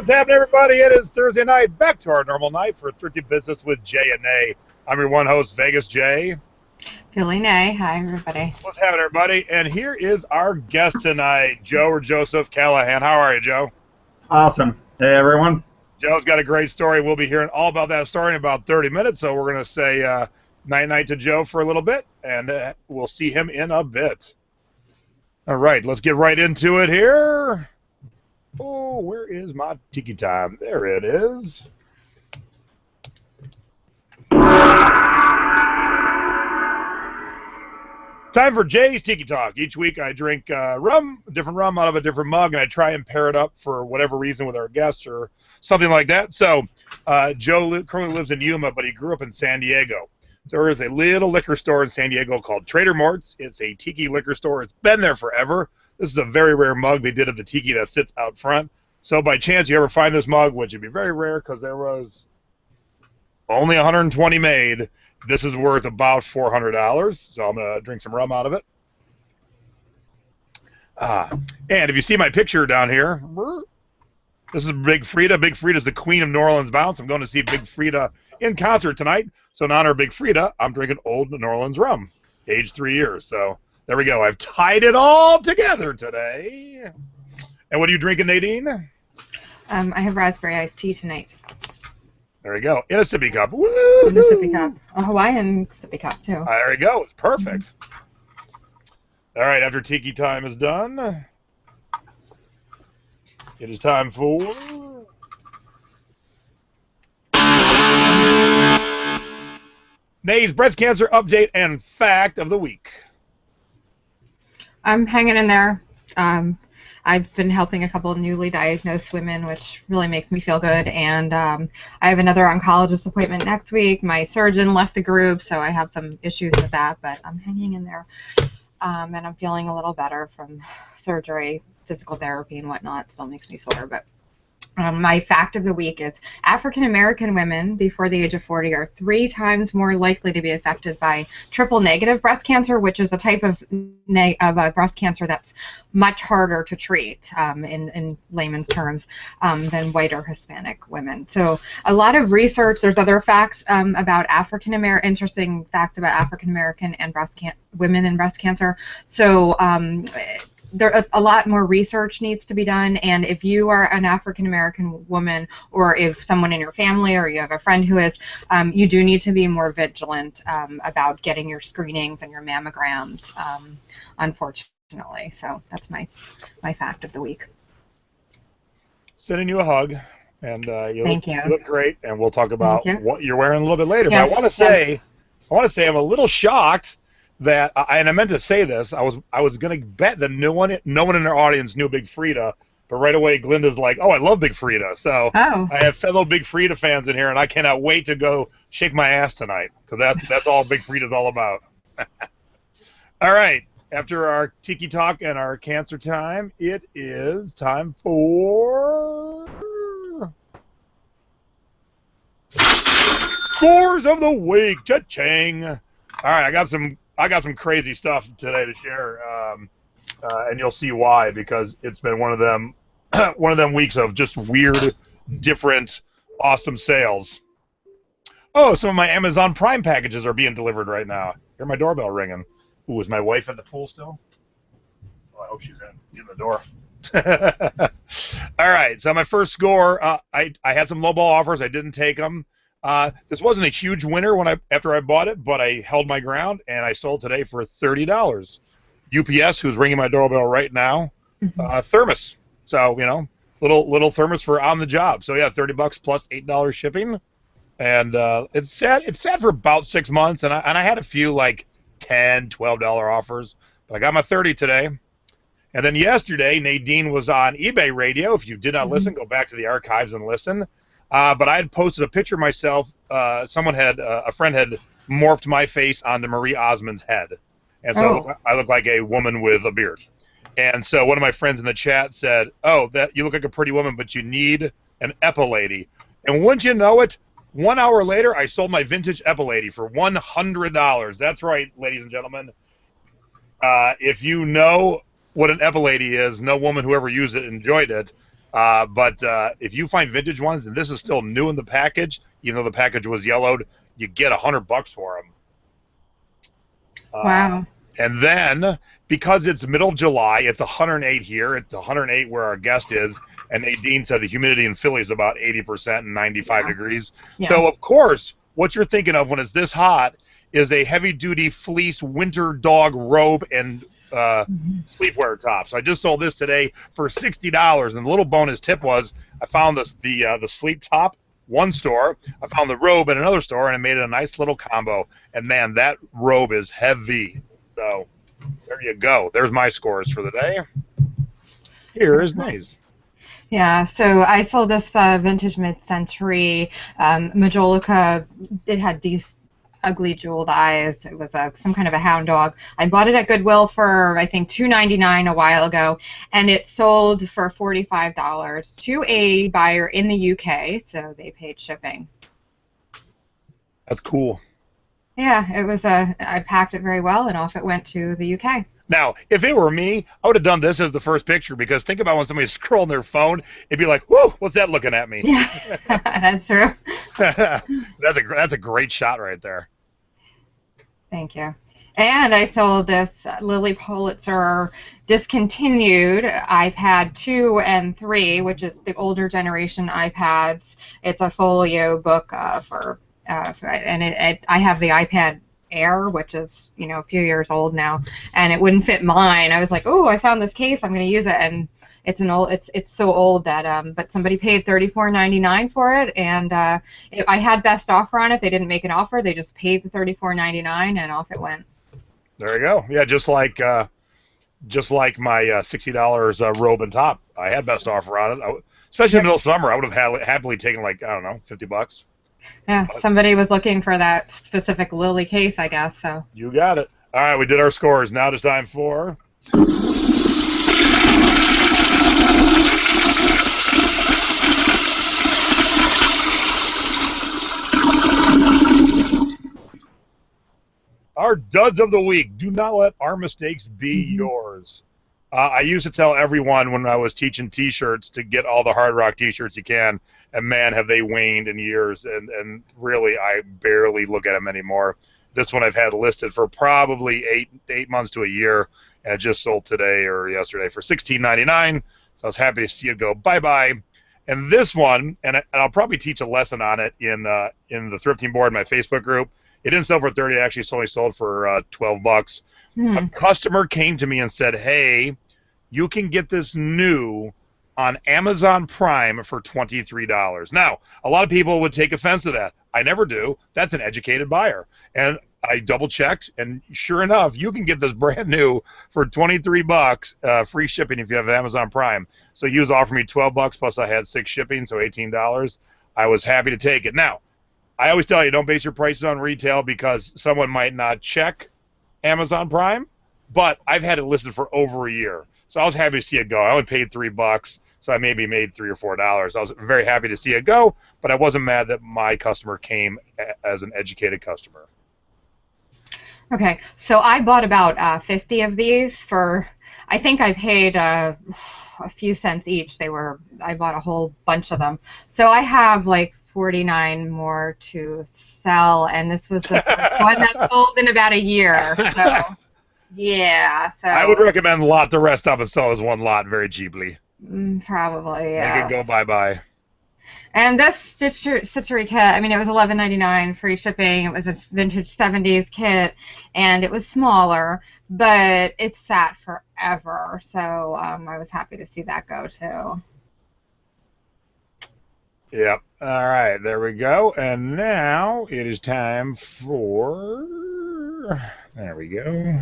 What's happening, everybody? It is Thursday night, back to our normal night for Thrifty Business with Jay and Nay. I'm your one host, Vegas Jay. Philly Nay. Hi, everybody. What's happening, everybody? And here is our guest tonight, Joe or Joseph Callahan. How are you, Joe? Awesome. Hey, everyone. Joe's got a great story. We'll be hearing all about that story in about 30 minutes, so we're going to say night-night to Joe for a little bit, and we'll see him in a bit. All right, let's get right into it here. Oh, where is my tiki time? There it is. Time for Jay's Tiki Talk. Each week I drink rum, a different rum out of a different mug, and I try and pair it up for whatever reason with our guests or something like that. So Joe currently lives in Yuma, but he grew up in San Diego. So there is a little liquor store in San Diego called Trader Mort's. It's a tiki liquor store. It's been there forever. This is a very rare mug they did of the tiki that sits out front. So by chance you ever find this mug, which would be very rare because there was only 120 made, this is worth about $400. So I'm going to drink some rum out of it. And if you see my picture down here, this is Big Frida. Big Frida is the queen of New Orleans bounce. I'm going to see Big Frida in concert tonight. So in honor of Big Frida, I'm drinking Old New Orleans rum, aged 3 years. So there we go. I've tied it all together today. And what are you drinking, Nadine? I have raspberry iced tea tonight. There you go. In a sippy cup. Woo! In a sippy cup. A Hawaiian sippy cup, too. There you go. It's perfect. All right, after tiki time is done, it is time for Nay's breast cancer update and fact of the week. I'm hanging in there. I've been helping a couple of newly diagnosed women, which really makes me feel good. And I have another oncologist appointment next week. My surgeon left the group, so I have some issues with that, but I'm hanging in there. And I'm feeling a little better from surgery, physical therapy, and whatnot. Still makes me sore, but my fact of the week is African-American women before the age of 40 are 3 times more likely to be affected by triple-negative breast cancer, which is a type of breast cancer that's much harder to treat in layman's terms than white or Hispanic women. So a lot of research, there's other facts about African-American, interesting facts about African-American and women and breast cancer. So a lot more research needs to be done, and if you are an African-American woman, or if someone in your family or you have a friend who is, you do need to be more vigilant about getting your screenings and your mammograms, unfortunately. So that's my fact of the week. Sending you a hug, and you look great, and we'll talk about what you're wearing a little bit later. Yes. But I want to say I'm a little shocked that, and I meant to say this, I was going to bet that no one in our audience knew Big Frida, but right away Glinda's like, oh, I love Big Frida. So I have fellow Big Frida fans in here, and I cannot wait to go shake my ass tonight, because that's all Big Frida's all about. All right, after our Tiki Talk and our cancer time, it is time for Scores of the Week. Cha-ching. All right, I got some crazy stuff today to share, and you'll see why, because it's been one of them weeks of just weird, different, awesome sales. Oh, some of my Amazon Prime packages are being delivered right now. Hear my doorbell ringing. Ooh, is my wife at the pool still? Oh, I hope she's in the door. All right, so my first score, I had some lowball offers. I didn't take them. This wasn't a huge winner after I bought it, but I held my ground, and I sold today for $30. UPS, who's ringing my doorbell right now, thermos. So, little thermos for on the job. So yeah, $30 plus $8 shipping, and it's sat for about 6 months, and I had a few like $10, $12 offers, but I got my 30 today. And then yesterday, Nadine was on eBay Radio. If you did not listen, go back to the archives and listen. But I had posted a picture of myself. A friend had morphed my face onto Marie Osmond's head. And so I look like a woman with a beard. And so one of my friends in the chat said, oh, that you look like a pretty woman, but you need an Epilady. And wouldn't you know it, 1 hour later, I sold my vintage Epilady for $100. That's right, ladies and gentlemen. If you know what an Epilady is, no woman who ever used it enjoyed it. But if you find vintage ones, and this is still new in the package, even though the package was yellowed, you get $100 for them. Wow. And then, because it's middle July, it's 108 here. It's 108 where our guest is. And Nadine said the humidity in Philly is about 80% and 95 degrees. Yeah. So, of course, what you're thinking of when it's this hot is a heavy-duty fleece winter dog robe and sleepwear top. So I just sold this today for $60. And the little bonus tip was I found the sleep top, one store. I found the robe at another store, and I made it a nice little combo. And, man, that robe is heavy. So there you go. There's my scores for the day. Here is Nays. Yeah, so I sold this vintage mid-century Majolica. It had these ugly jeweled eyes. It was some kind of a hound dog. I bought it at Goodwill for, I think, $2.99 a while ago, and it sold for $45 to a buyer in the UK, so they paid shipping. That's cool. Yeah, it was I packed it very well, and off it went to the UK. Now, if it were me, I would have done this as the first picture, because think about when somebody's scrolling their phone, it'd be like, whoa, what's that looking at me? Yeah, that's true. That's a great shot right there. Thank you. And I sold this Lily Pulitzer discontinued iPad 2 and 3, which is the older generation iPads. It's a folio book and I have the iPad Air, which is, a few years old now, and it wouldn't fit mine. I was like, oh, I found this case, I'm going to use it, and it's so old that but somebody paid $34.99 for it, and I had best offer on it. They didn't make an offer, they just paid the $34.99, and off it went. There you go. Yeah, just like my $60 robe and top. I had best offer on it. Especially in the middle of summer, I would have happily taken, like, I don't know, $50. Yeah, somebody was looking for that specific Lily case, I guess. So you got it. All right, we did our scores. Now it's time for our duds of the week. Do not let our mistakes be yours. I used to tell everyone when I was teaching T-shirts to get all the Hard Rock T-shirts you can, and man, have they waned in years. And really, I barely look at them anymore. This one I've had listed for probably eight months to a year, and it just sold today or yesterday for $16.99. So I was happy to see it go bye-bye. And this one, and I'll probably teach a lesson on it in the thrifting board, my Facebook group. It didn't sell for $30. Actually, it's only sold for $12. A customer came to me and said, hey, you can get this new on Amazon Prime for $23. Now, a lot of people would take offense to that. I never do. That's an educated buyer. And I double-checked, and sure enough, you can get this brand new for $23, free shipping if you have Amazon Prime. So he was offering me $12 plus I had 6 shipping, so $18. I was happy to take it. Now, I always tell you, don't base your prices on retail because someone might not check Amazon Prime, but I've had it listed for over a year. So I was happy to see it go. I only paid $3, so I maybe made $3 or $4. I was very happy to see it go, but I wasn't mad that my customer came as an educated customer. Okay, so I bought about 50 of these for, I think I paid a few cents each. I bought a whole bunch of them. So I have like 49 more to sell, and this was the first one that sold in about a year. So, yeah. So I would recommend lot the rest up and sell as one lot very cheaply. Probably, yeah. Make it go bye-bye. And this stitchery kit, I mean, it was $11.99 free shipping. It was a vintage 70s kit, and it was smaller, but it sat forever. So I was happy to see that go, too. Yep. All right, there we go. And now it is time for... There we go.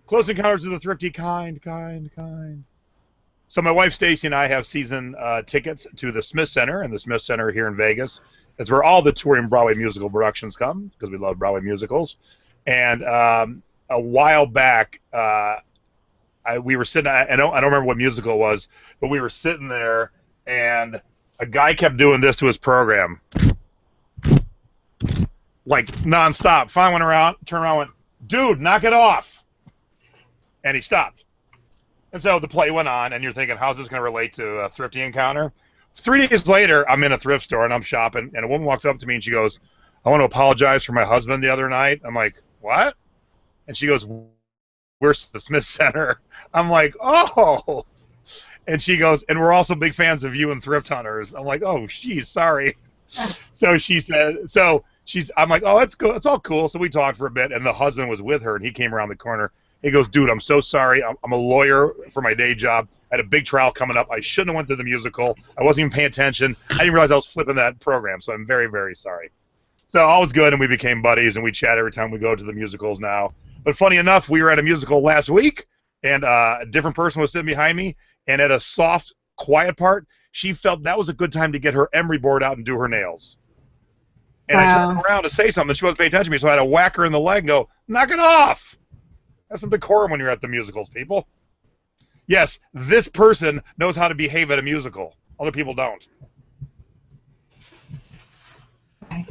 Close Encounters of the Thrifty kind. So my wife Stacy and I have season tickets to the Smith Center, and the Smith Center here in Vegas. It's where all the touring Broadway musical productions come, because we love Broadway musicals. And a while back, we were sitting, I don't remember what musical it was, but we were sitting there, and a guy kept doing this to his program. Like, nonstop. Finally went around, turned around, went, dude, knock it off. And he stopped. And so the play went on, and you're thinking, how's this going to relate to a Thrifty Encounter? 3 days later, I'm in a thrift store, and I'm shopping, and a woman walks up to me, and she goes, I want to apologize for my husband the other night. I'm like, what? And she goes, where's the Smith Center? I'm like, oh. And she goes, and we're also big fans of you and Thrift Hunters. I'm like, oh, geez, sorry. So she said, I'm like, oh, it's cool. It's all cool. So we talked for a bit, and the husband was with her, and he came around the corner. He goes, dude, I'm so sorry. I'm a lawyer for my day job. I had a big trial coming up. I shouldn't have went to the musical. I wasn't even paying attention. I didn't realize I was flipping that program, so I'm very, very sorry. So all was good, and we became buddies, and we chat every time we go to the musicals now. But funny enough, we were at a musical last week, and a different person was sitting behind me, and at a soft, quiet part, she felt that was a good time to get her emery board out and do her nails. And I turned around to say something. She wasn't paying attention to me, so I had to whack her in the leg and go, knock it off. Have some decorum when you're at the musicals, people. Yes, this person knows how to behave at a musical. Other people don't. Okay.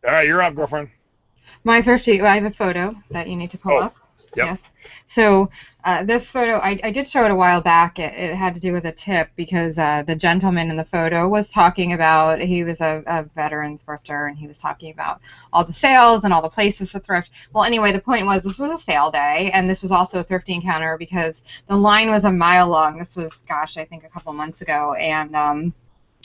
All right, you're up, girlfriend. My Thrifty, I have a photo that you need to pull up. Yep. Yes. So this photo, I did show it a while back. It had to do with a tip because the gentleman in the photo was talking about, he was a veteran thrifter, and he was talking about all the sales and all the places to thrift. Well, anyway, the point was this was a sale day, and this was also a Thrifty Encounter because the line was a mile long. This was, gosh, I think a couple months ago, and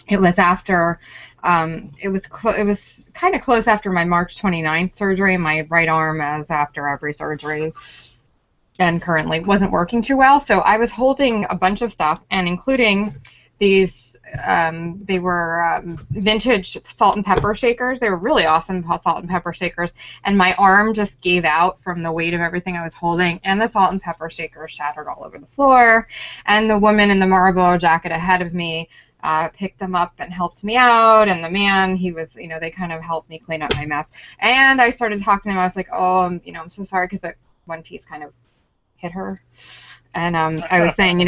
it was after, it was kind of close after my March 29th surgery. My right arm, as after every surgery, and currently wasn't working too well. So I was holding a bunch of stuff, and including these, they were vintage salt and pepper shakers. They were really awesome salt and pepper shakers, and my arm just gave out from the weight of everything I was holding, and the salt and pepper shakers shattered all over the floor, and the woman in the Marlboro jacket ahead of me picked them up and helped me out, and the man, he was, they kind of helped me clean up my mess. And I started talking to him. I was like, oh, I'm so sorry, because the one piece kind of hit her. And I was saying,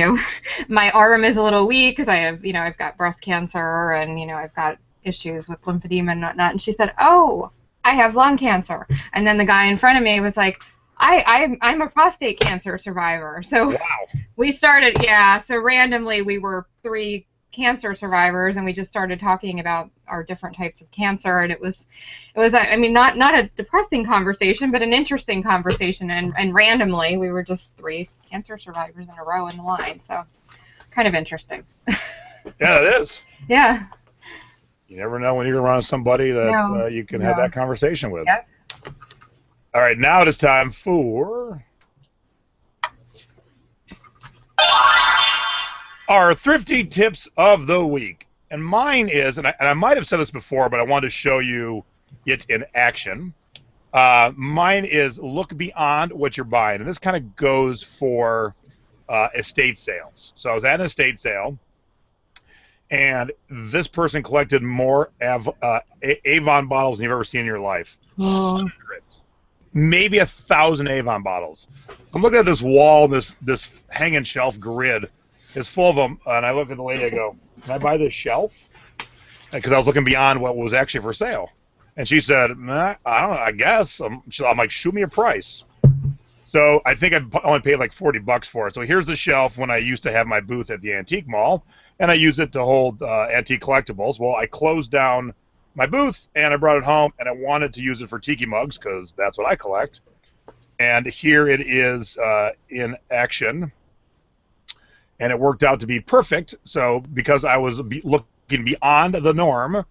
my arm is a little weak because I have, I've got breast cancer, and, I've got issues with lymphedema and whatnot. And she said, oh, I have lung cancer. And then the guy in front of me was like, I'm a prostate cancer survivor. So wow. We started, so randomly we were 3 cancer survivors, and we just started talking about our different types of cancer, and it was I mean, not a depressing conversation, but an interesting conversation, and randomly we were just 3 cancer survivors in a row in the line, so kind of interesting. Yeah, it is. Yeah. You never know when you're around somebody that you can have that conversation with. Yep. All right, now it is time for our Thrifty Tips of the Week. And mine is, and I might have said this before, but I wanted to show you it in action. Mine is look beyond what you're buying. And this kind of goes for estate sales. So I was at an estate sale, and this person collected more Avon bottles than you've ever seen in your life. Hundreds. Maybe 1,000 Avon bottles. I'm looking at this wall, this hanging shelf grid. It's full of them, and I look at the lady, I go, can I buy this shelf? Because I was looking beyond what was actually for sale. And she said, I don't know, I guess. I'm like, shoot me a price. So I think I only paid like $40 for it. So here's the shelf when I used to have my booth at the antique mall, and I use it to hold antique collectibles. Well, I closed down my booth, and I brought it home, and I wanted to use it for tiki mugs because that's what I collect. And here it is in action. And it worked out to be perfect. So because I was looking beyond the norm,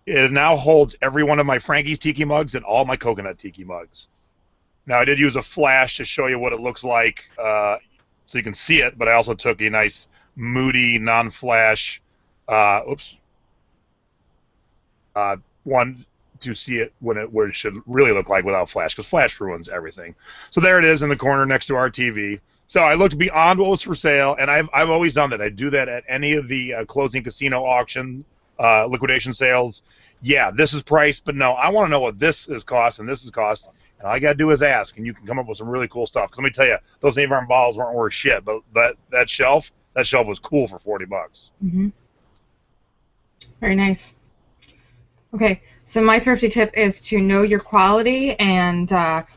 it now holds every one of my Frankie's Tiki mugs and all my coconut Tiki mugs. Now, I did use a flash to show you what it looks like so you can see it, but I also took a nice moody, non-flash, one to see it what it should really look like without flash, because flash ruins everything. So there it is in the corner next to our TV. So I looked beyond what was for sale, and I've always done that. I do that at any of the closing casino auction liquidation sales. Yeah, this is priced, but no, I want to know what this is cost and this is cost. And all you got to do is ask, and you can come up with some really cool stuff. Because let me tell you, those Avon bottles weren't worth shit, but that shelf was cool for $40. Mm-hmm. Very nice. Okay, so my thrifty tip is to know your quality and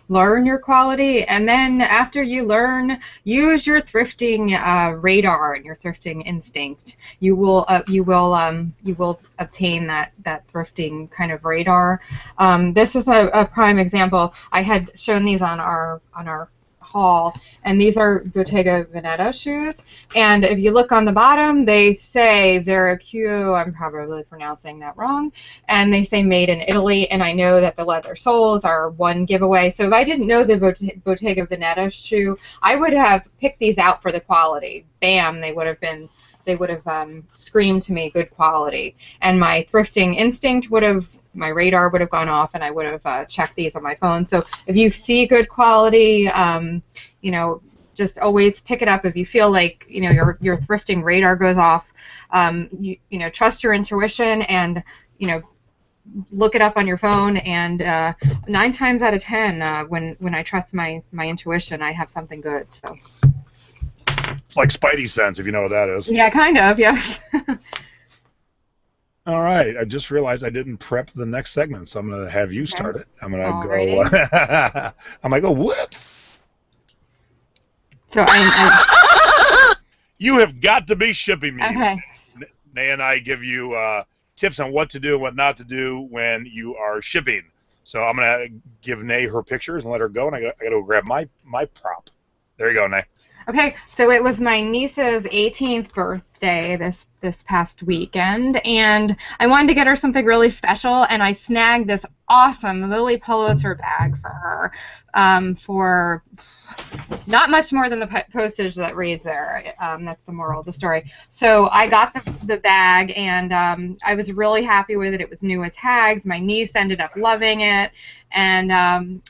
learn your quality, and then after you learn, use your thrifting radar and your thrifting instinct. You will obtain that thrifting kind of radar. This is a prime example. I had shown these on our haul, and these are Bottega Veneta shoes. And if you look on the bottom, they say Veracruz. I'm probably pronouncing that wrong. And they say made in Italy, and I know that the leather soles are one giveaway. So if I didn't know the Bottega Veneta shoe, I would have picked these out for the quality. Bam, they would have screamed to me good quality. And my thrifting instinct my radar would have gone off, and I would have checked these on my phone. So if you see good quality, just always pick it up. If you feel like your thrifting radar goes off, trust your intuition and look it up on your phone. And 9 times out of 10, when I trust my intuition, I have something good. So it's like Spidey sense, if you know what that is. Yeah, kind of. Yes. All right, I just realized I didn't prep the next segment, so I'm going to have you start it. I'm going to Alrighty. go. I'm going to go, what? So You have got to be shipping me. Okay. Nay and I give you tips on what to do and what not to do when you are shipping. So I'm going to give Nay her pictures and let her go, and I got to go grab my prop. There you go, Nay. Okay, so it was my niece's 18th birthday this past weekend, and I wanted to get her something really special, and I snagged this awesome Lily Pulitzer bag for her for not much more than the postage that reads there. That's the moral of the story. So I got the bag, and I was really happy with it. It was new with tags. My niece ended up loving it, and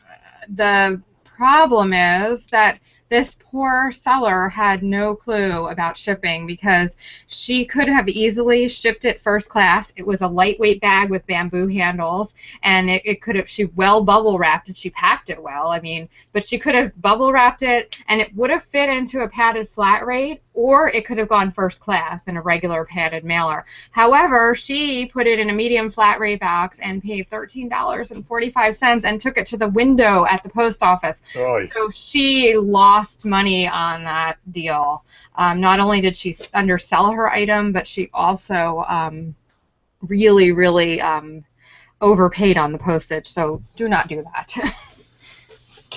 the problem is that this poor seller had no clue about shipping because she could have easily shipped it first class. It was a lightweight bag with bamboo handles, and she well bubble wrapped it. She packed it well, but she could have bubble wrapped it, and it would have fit into a padded flat rate, or it could have gone first class in a regular padded mailer. However, she put it in a medium flat rate box and paid $13.45 and took it to the window at the post office. Oy. So she lost money on that deal. Not only did she undersell her item, but she also really, really overpaid on the postage. So do not do that.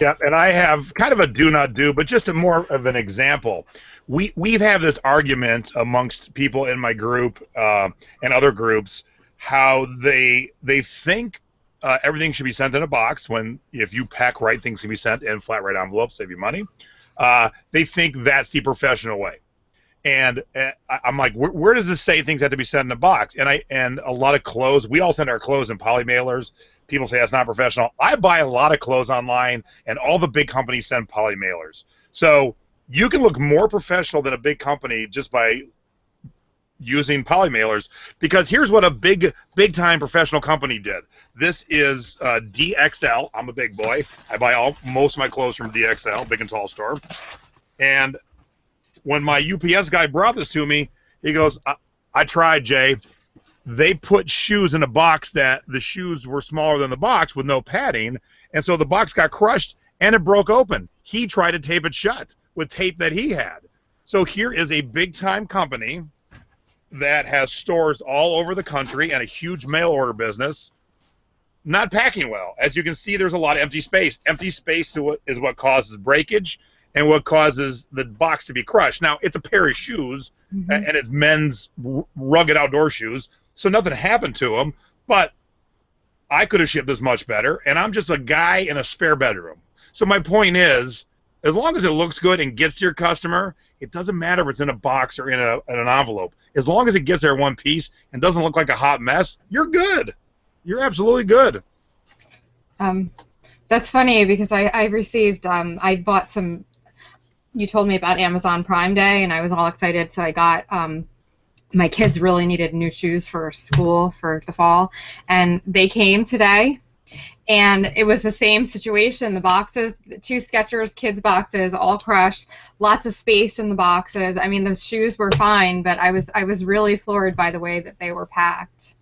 Yep, and I have kind of a do not do, but just more of an example. We've had this argument amongst people in my group and other groups how they think everything should be sent in a box when if you pack right, things can be sent in flat rate envelopes, save you money. They think that's the professional way. And I'm like, where does this say things have to be sent in a box? And a lot of clothes, we all send our clothes in poly mailers. People say that's not professional. I buy a lot of clothes online, and all the big companies send poly mailers. So you can look more professional than a big company just by using poly mailers, because here's what a big time professional company did. This is DXL. I'm a big boy. I buy most of my clothes from DXL, big and tall store. And when my UPS guy brought this to me, he goes, I tried, Jay. They put shoes in a box that the shoes were smaller than the box with no padding, and so the box got crushed and it broke open. He tried to tape it shut with tape that he had. So here is a big-time company that has stores all over the country and a huge mail order business, not packing well. As you can see, there's a lot of empty space. Empty space is what causes breakage and what causes the box to be crushed. Now, it's a pair of shoes, and it's men's rugged outdoor shoes, so nothing happened to them, but I could have shipped this much better, and I'm just a guy in a spare bedroom. So my point is, as long as it looks good and gets to your customer, it doesn't matter if it's in a box or in an envelope. As long as it gets there in one piece and doesn't look like a hot mess, you're good. You're absolutely good. That's funny because I received, I bought some, you told me about Amazon Prime Day, and I was all excited, so I got, my kids really needed new shoes for school for the fall, and they came today. And it was the same situation. The boxes, the 2 Skechers kids boxes, all crushed. Lots of space in the boxes. I mean, the shoes were fine, but I was really floored by the way that they were packed.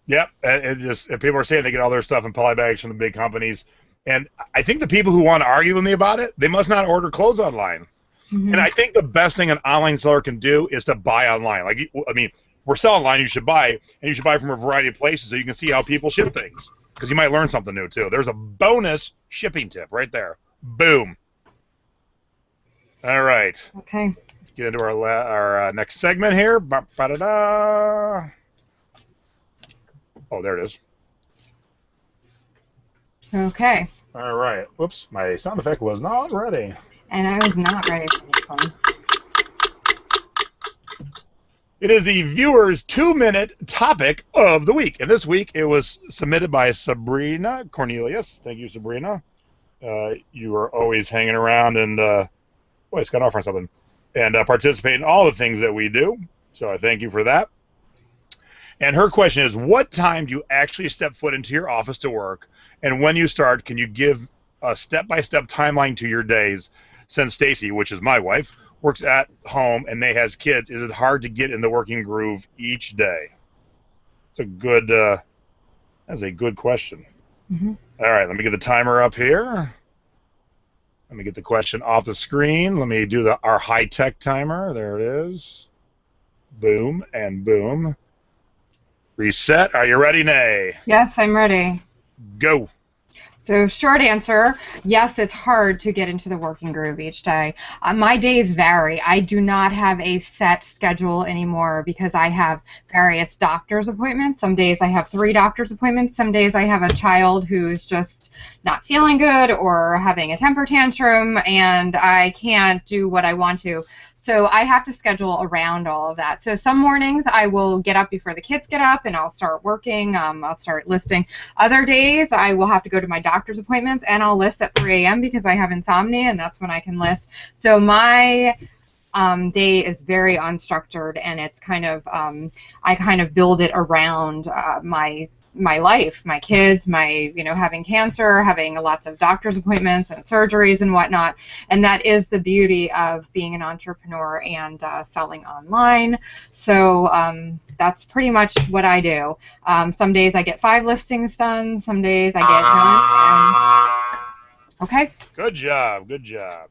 Yep, and people are saying they get all their stuff in poly bags from the big companies, and I think the people who want to argue with me about it, they must not order clothes online. Mm-hmm. And I think the best thing an online seller can do is to buy online. Like, I mean, we're selling online, you should buy, and you should buy from a variety of places so you can see how people ship things, because you might learn something new too. There's a bonus shipping tip right there. Boom. All right. Okay. Let's get into our next segment here. Ba-da-da. Oh, there it is. Okay. All right. Whoops, my sound effect was not ready. And I was not ready for this one. It is the viewer's 2-minute topic of the week. And this week it was submitted by Sabrina Cornelius. Thank you, Sabrina. You are always hanging around and, boy, it's got off on something. And participate in all the things that we do. So I thank you for that. And her question is, what time do you actually step foot into your office to work? And when you start, can you give a step-by-step timeline to your days? Since Stacy, which is my wife, works at home and they has kids, is it hard to get in the working groove each day? It's a good, that's a good question. Mm-hmm. All right, let me get the timer up here. Let me get the question off the screen. Let me do our high-tech timer. There it is. Boom and boom. Reset. Are you ready, Nay? Yes, I'm ready. Go. So short answer, yes, it's hard to get into the working groove each day. My days vary. I do not have a set schedule anymore because I have various doctor's appointments. Some days I have 3 doctor's appointments. Some days I have a child who's just not feeling good or having a temper tantrum, and I can't do what I want to. So I have to schedule around all of that. So some mornings I will get up before the kids get up and I'll start working. I'll start listing. Other days I will have to go to my doctor's appointments and I'll list at 3 a.m. because I have insomnia, and that's when I can list. So my day is very unstructured, and it's kind of I kind of build it around my life, my kids, my, having cancer, having lots of doctor's appointments and surgeries and whatnot. And that is the beauty of being an entrepreneur and selling online. So that's pretty much what I do. Some days I get 5 listings done. Some days I get none. Okay. Good job. Good job.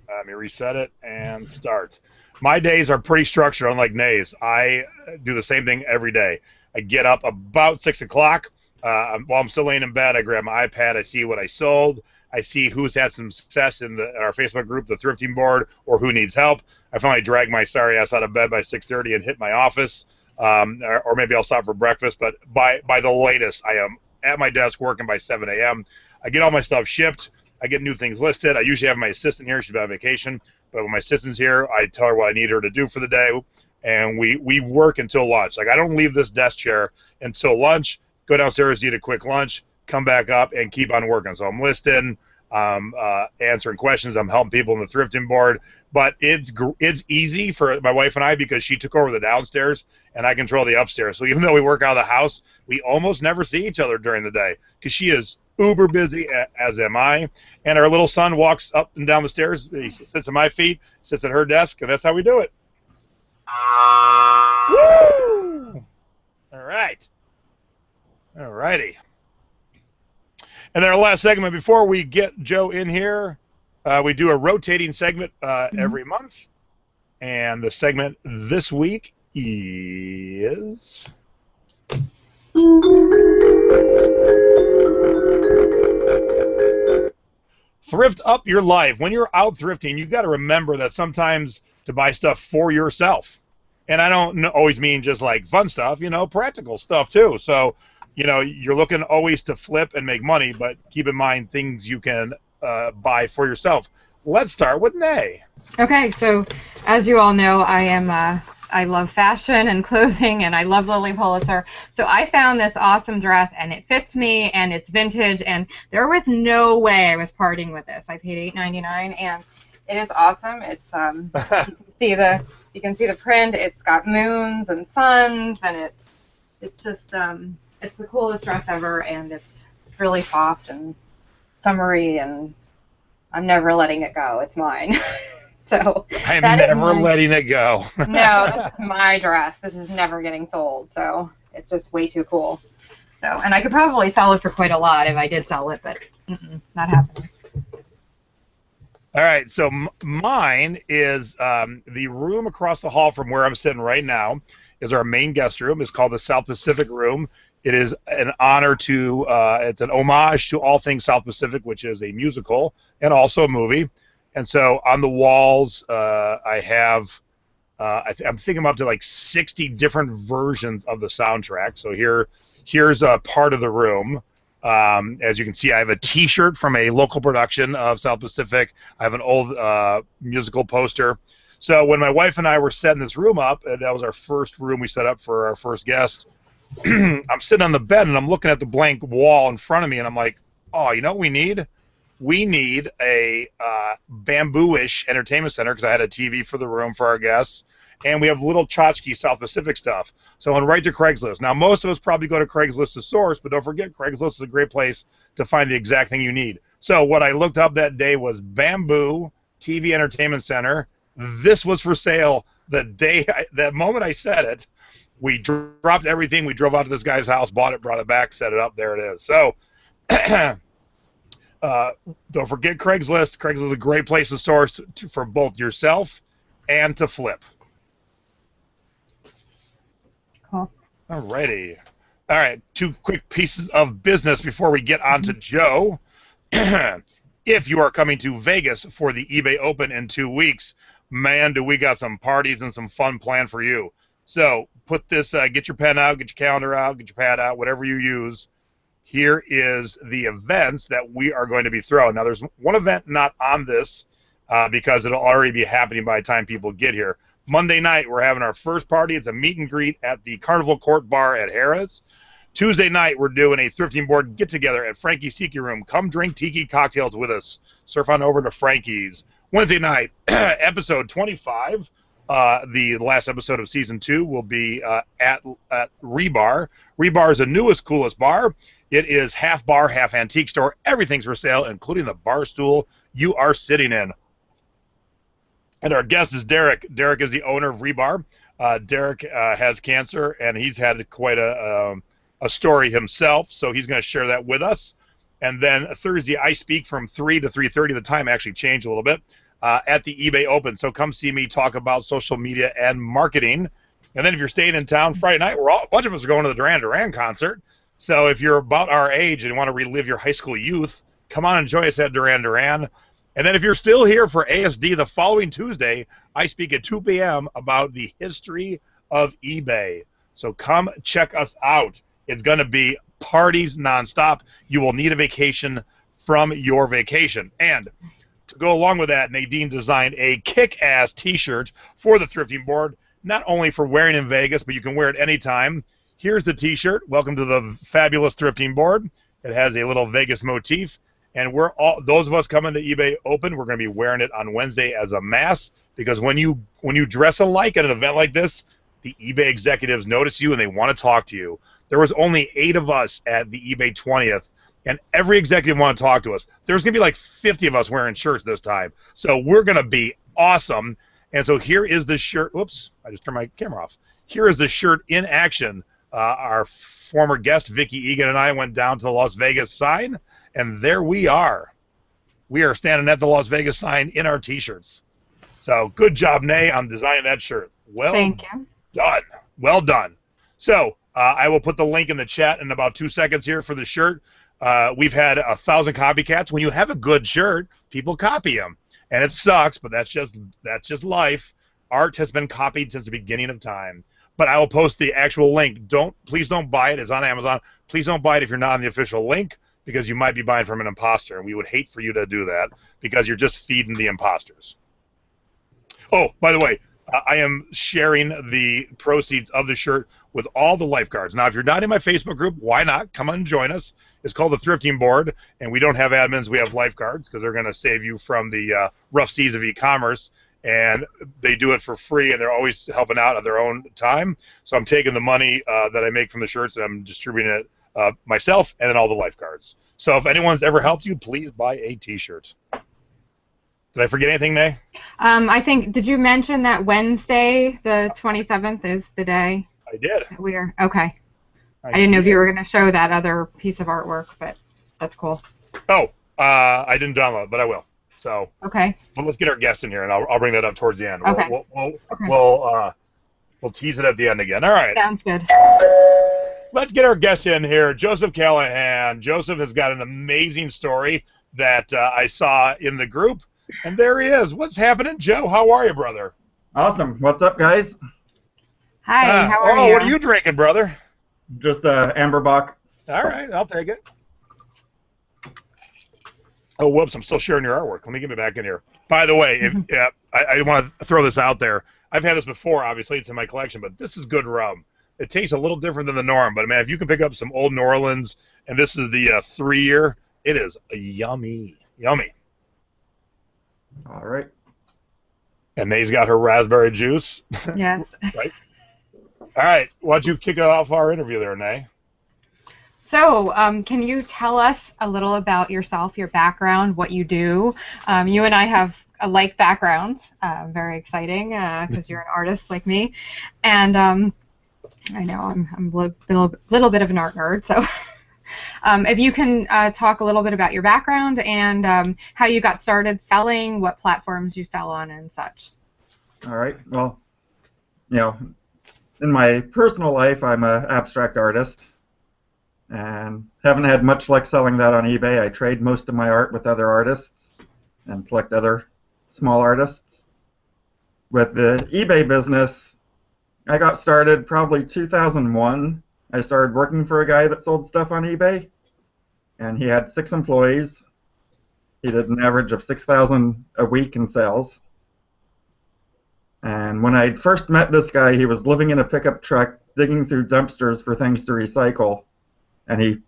Let me reset it and start. My days are pretty structured, unlike Nay's. I do the same thing every day. I get up about 6 o'clock. While I'm still laying in bed, I grab my iPad. I see what I sold. I see who's had some success in our Facebook group, the Thrifting board, or who needs help. I finally drag my sorry ass out of bed by 6:30 and hit my office, or maybe I'll stop for breakfast. But by the latest, I am at my desk working by 7 a.m. I get all my stuff shipped. I get new things listed. I usually have my assistant here. She's been on vacation. But when my assistant's here, I tell her what I need her to do for the day. And we work until lunch. Like, I don't leave this desk chair until lunch, go downstairs, eat a quick lunch, come back up, and keep on working. So I'm listing, answering questions. I'm helping people in the thrifting board. But it's easy for my wife and I because she took over the downstairs, and I control the upstairs. So even though we work out of the house, we almost never see each other during the day because she is uber busy, as am I. And our little son walks up and down the stairs. He sits at my feet, sits at her desk, and that's how we do it. Woo! All right. All righty. And then our last segment, before we get Joe in here, we do a rotating segment every month. And the segment this week is... Thrift up your life. When you're out thrifting, you've got to remember that sometimes to buy stuff for yourself. And I don't always mean just like fun stuff, practical stuff too. So, you're looking always to flip and make money, but keep in mind things you can buy for yourself. Let's start with Nay. Okay, so as you all know, I love fashion and clothing, and I love Lily Pulitzer. So I found this awesome dress, and it fits me, and it's vintage, and there was no way I was parting with this. I paid $8.99, and it is awesome. It's you can see the print. It's got moons and suns, and it's just it's the coolest dress ever, and it's really soft and summery, and I'm never letting it go. It's mine. So I'm never letting it go. No, this is my dress. This is never getting sold. So It's just way too cool. So, and I could probably sell it for quite a lot if I did sell it, but not happening. All right, so mine is the room across the hall from where I'm sitting right now is our main guest room. It's called the South Pacific Room. It is an honor to, it's an homage to All Things South Pacific, which is a musical and also a movie. And so on the walls, I have, I'm thinking I'm up to like 60 different versions of the soundtrack. So here's a part of the room. As you can see, I have a T-shirt from a local production of South Pacific. I have an old musical poster. So when my wife and I were setting this room up, that was our first room we set up for our first guest, I'm sitting on the bed and I'm looking at the blank wall in front of me and I'm like, oh, you know what we need? We need a bamboo-ish entertainment center because I had a TV for the room for our guests. And we have little tchotchke South Pacific stuff. So I went right to Craigslist. Now, most of us probably go to Craigslist to source, but don't forget, Craigslist is a great place to find the exact thing you need. So what I looked up that day was Bamboo TV Entertainment Center. This was for sale that moment I said it. We dropped everything. We drove out to this guy's house, bought it, brought it back, set it up. There it is. So don't forget Craigslist. Craigslist is a great place to source for both yourself and to flip. Cool. Alrighty. All right, 2 quick pieces of business before we get on to Joe. If you are coming to Vegas for the eBay Open in 2 weeks, man, do we got some parties and some fun planned for you. So put this, get your pen out, get your calendar out, get your pad out, whatever you use. Here is the events that we are going to be throwing. Now, there's one event not on this because it'll already be happening by the time people get here. Monday night, we're having our first party. It's a meet and greet at the Carnival Court Bar at Harrah's. Tuesday night, we're doing a thrifting board get-together at Frankie's Tiki Room. Come drink tiki cocktails with us. Surf on over to Frankie's. Wednesday night, episode 25, the last episode of Season 2, will be at Rebar. Rebar is the newest, coolest bar. It is half bar, half antique store. Everything's for sale, including the bar stool you are sitting in. And our guest is Derek. Derek is the owner of Rebar. Derek has cancer, and he's had quite a story himself, so he's going to share that with us. And then Thursday, I speak from 3 to 3:30. The time actually changed a little bit at the eBay Open. So come see me talk about social media and marketing. And then if you're staying in town Friday night, a bunch of us are going to the Duran Duran concert. So if you're about our age and want to relive your high school youth, come on and join us at Duran Duran. And then if you're still here for ASD the following Tuesday, I speak at 2 p.m. about the history of eBay. So come check us out. It's going to be parties nonstop. You will need a vacation from your vacation. And to go along with that, Nadine designed a kick-ass T-shirt for the thrifting board, not only for wearing in Vegas, but you can wear it anytime. Here's the T-shirt. Welcome to the fabulous thrifting board. It has a little Vegas motif. And those of us coming to eBay Open, we're going to be wearing it on Wednesday as a mask, because when you dress alike at an event like this, the eBay executives notice you and they want to talk to you. There was only 8 of us at the eBay 20th, and every executive wanted to talk to us. There's going to be like 50 of us wearing shirts this time. So we're going to be awesome. And so here is the shirt. Oops, I just turned my camera off. Here is the shirt in action. Our former guest, Vicki Egan, and I went down to the Las Vegas sign, and there we are. We are standing at the Las Vegas sign in our T-shirts. So good job, Nay, on designing that shirt. Well Thank you. Done. Well done. So I will put the link in the chat in about 2 seconds here for the shirt. We've had 1,000 copycats. When you have a good shirt, people copy them. And it sucks, but that's just life. Art has been copied since the beginning of time. But I will post the actual link. Please don't buy it. It's on Amazon. Please don't buy it if you're not on the official link, because you might be buying from an imposter, and we would hate for you to do that because you're just feeding the imposters. Oh, by the way, I am sharing the proceeds of the shirt with all the lifeguards. Now, if you're not in my Facebook group, why not? Come on and join us. It's called the Thrifting Board, and we don't have admins. We have lifeguards because they're going to save you from the rough seas of e-commerce. And they do it for free, and they're always helping out at their own time. So I'm taking the money that I make from the shirts, and I'm distributing it myself and then all the lifeguards. So if anyone's ever helped you, please buy a T-shirt. Did I forget anything, Nay? I think, did you mention that Wednesday, the 27th, is the day? I did. We are, okay. I didn't know if you were going to show that other piece of artwork, but that's cool. Oh, I didn't download, but I will. So. Okay. Well, let's get our guest in here, and I'll bring that up towards the end. Okay. We'll tease it at the end again. All right. Sounds good. Let's get our guest in here, Joseph Callahan. Joseph has got an amazing story that I saw in the group, and there he is. What's happening, Joe? How are you, brother? Awesome. What's up, guys? Hi, how are you? What are you drinking, brother? Just Amberbach. All right, I'll take it. Oh, whoops, I'm still sharing your artwork. Let me get me back in here. By the way, I want to throw this out there. I've had this before, obviously. It's in my collection, but this is good rum. It tastes a little different than the norm, but, man, if you can pick up some old New Orleans, and this is the 3-year, it is yummy. Yummy. All right. And May's got her raspberry juice. Yes. Right? All right. Why don't you kick off our interview there, Nay? So, can you tell us a little about yourself, your background, what you do? You and I have like backgrounds. Very exciting because you're an artist like me, and I know I'm a little bit of an art nerd. So, if you can talk a little bit about your background and how you got started selling, what platforms you sell on, and such. All right. Well, in my personal life, I'm an abstract artist. And haven't had much luck selling that on eBay. I trade most of my art with other artists and collect other small artists. With the eBay business, I got started probably 2001. I started working for a guy that sold stuff on eBay, and he had 6 employees. He did an average of $6,000 a week in sales. And when I first met this guy, he was living in a pickup truck, digging through dumpsters for things to recycle. And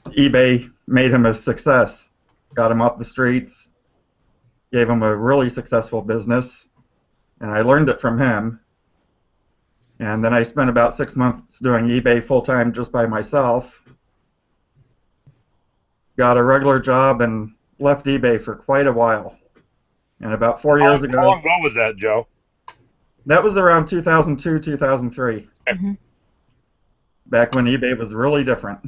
eBay made him a success, got him off the streets, gave him a really successful business, and I learned it from him. And then I spent about 6 months doing eBay full-time just by myself, got a regular job, and left eBay for quite a while. And about 4 years ago... How long ago was that, Joe? That was around 2002, 2003. Mm-hmm. Back when eBay was really different.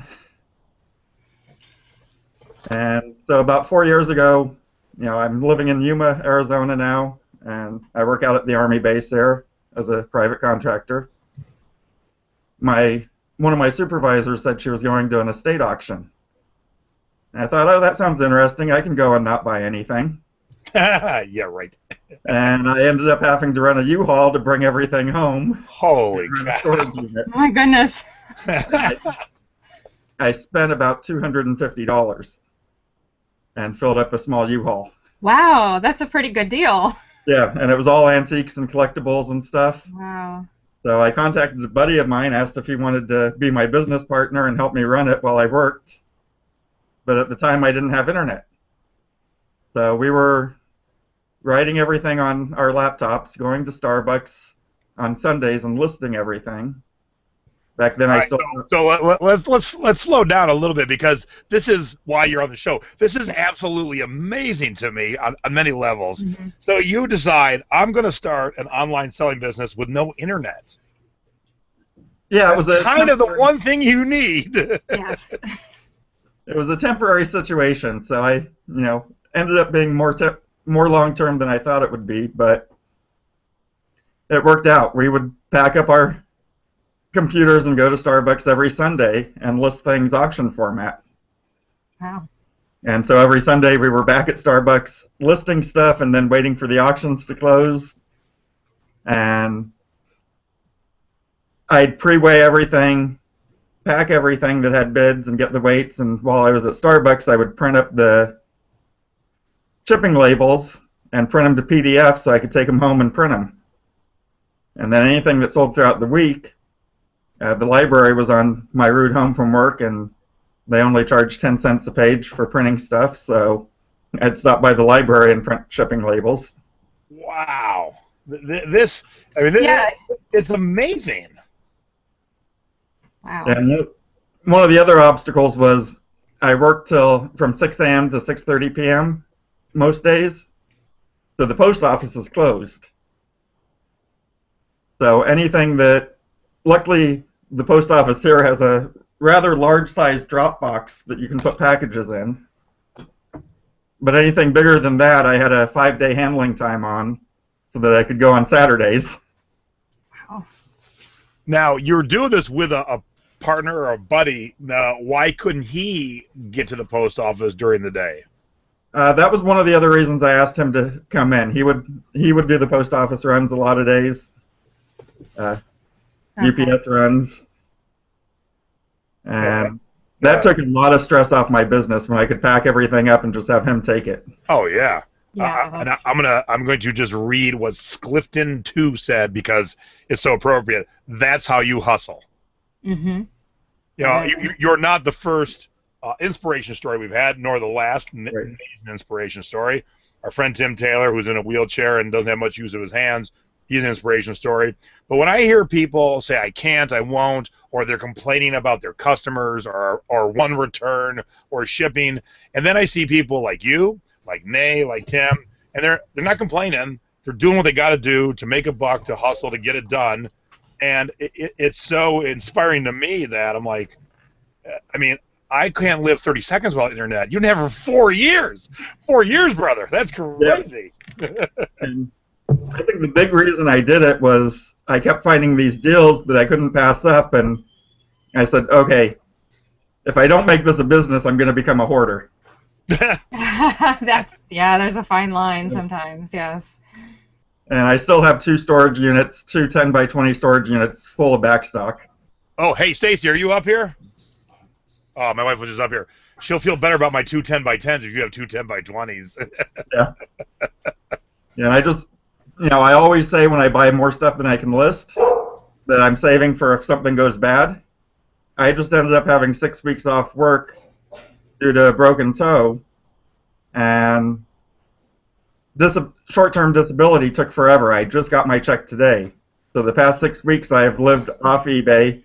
And so about 4 years ago, I'm living in Yuma, Arizona now, and I work out at the Army base there as a private contractor. One of my supervisors said she was going to an estate auction. And I thought, oh, that sounds interesting. I can go and not buy anything. Yeah, right. And I ended up having to rent a U-Haul to bring everything home. Holy crap. Oh my goodness. I spent about $250 and filled up a small U-Haul. Wow, that's a pretty good deal. Yeah, and it was all antiques and collectibles and stuff. Wow. So I contacted a buddy of mine, asked if he wanted to be my business partner and help me run it while I worked. But at the time, I didn't have internet. So we were writing everything on our laptops, going to Starbucks on Sundays and listing everything. Back then, I still. So let's slow down a little bit because this is why you're on the show. This is absolutely amazing to me on many levels. Mm-hmm. So you decide I'm going to start an online selling business with no internet. Yeah, it was kind of the one thing you need. Yes. It was a temporary situation, so I, ended up being more long term than I thought it would be, but it worked out. We would pack up our computers and go to Starbucks every Sunday and list things auction format. Wow. And so every Sunday we were back at Starbucks listing stuff and then waiting for the auctions to close. And I'd pre-weigh everything, pack everything that had bids and get the weights, and while I was at Starbucks I would print up the shipping labels and print them to PDF so I could take them home and print them. And then anything that sold throughout the week, the library was on my route home from work, and they only charged 10 cents a page for printing stuff, so I'd stop by the library and print shipping labels. Wow. It's amazing. Wow. And one of the other obstacles was I worked from 6 a.m. to 6:30 p.m. most days, so the post office is closed. So anything that, luckily, the post office here has a rather large-sized drop box that you can put packages in. But anything bigger than that, I had a 5-day handling time on so that I could go on Saturdays. Wow. Now, you're doing this with a partner or a buddy. Now, why couldn't he get to the post office during the day? That was one of the other reasons I asked him to come in. He would do the post office runs a lot of days, UPS runs, and that took a lot of stress off my business when I could pack everything up and just have him take it. Oh yeah. Yeah, And I'm going to just read what Clifton 2 said because it's so appropriate. That's how you hustle. Mm-hmm. You know, you're not the first inspiration story we've had, nor the last amazing inspiration story. Our friend Tim Taylor, who's in a wheelchair and doesn't have much use of his hands, he's an inspiration story. But when I hear people say, I can't, I won't, or they're complaining about their customers or one return or shipping, and then I see people like you, like Nay, like Tim, and they're not complaining. They're doing what they got to do to make a buck, to hustle, to get it done. And it's so inspiring to me that I'm like, I mean, I can't live 30 seconds without the internet. You never 4 years. 4 years, brother. That's crazy. Yeah. And I think the big reason I did it was I kept finding these deals that I couldn't pass up, and I said, okay, if I don't make this a business, I'm going to become a hoarder. There's a fine line sometimes, yes. And I still have 2 storage units, 2 10 by 20 storage units full of backstock. Oh, hey, Stacy, are you up here? Oh, my wife was just up here. She'll feel better about my 2 10 by 10s if you have 2 10 by 20s. Yeah. Yeah, and I just, I always say when I buy more stuff than I can list that I'm saving for if something goes bad. I just ended up having 6 weeks off work due to a broken toe, and this short-term disability took forever. I just got my check today. So the past 6 weeks I've lived off eBay.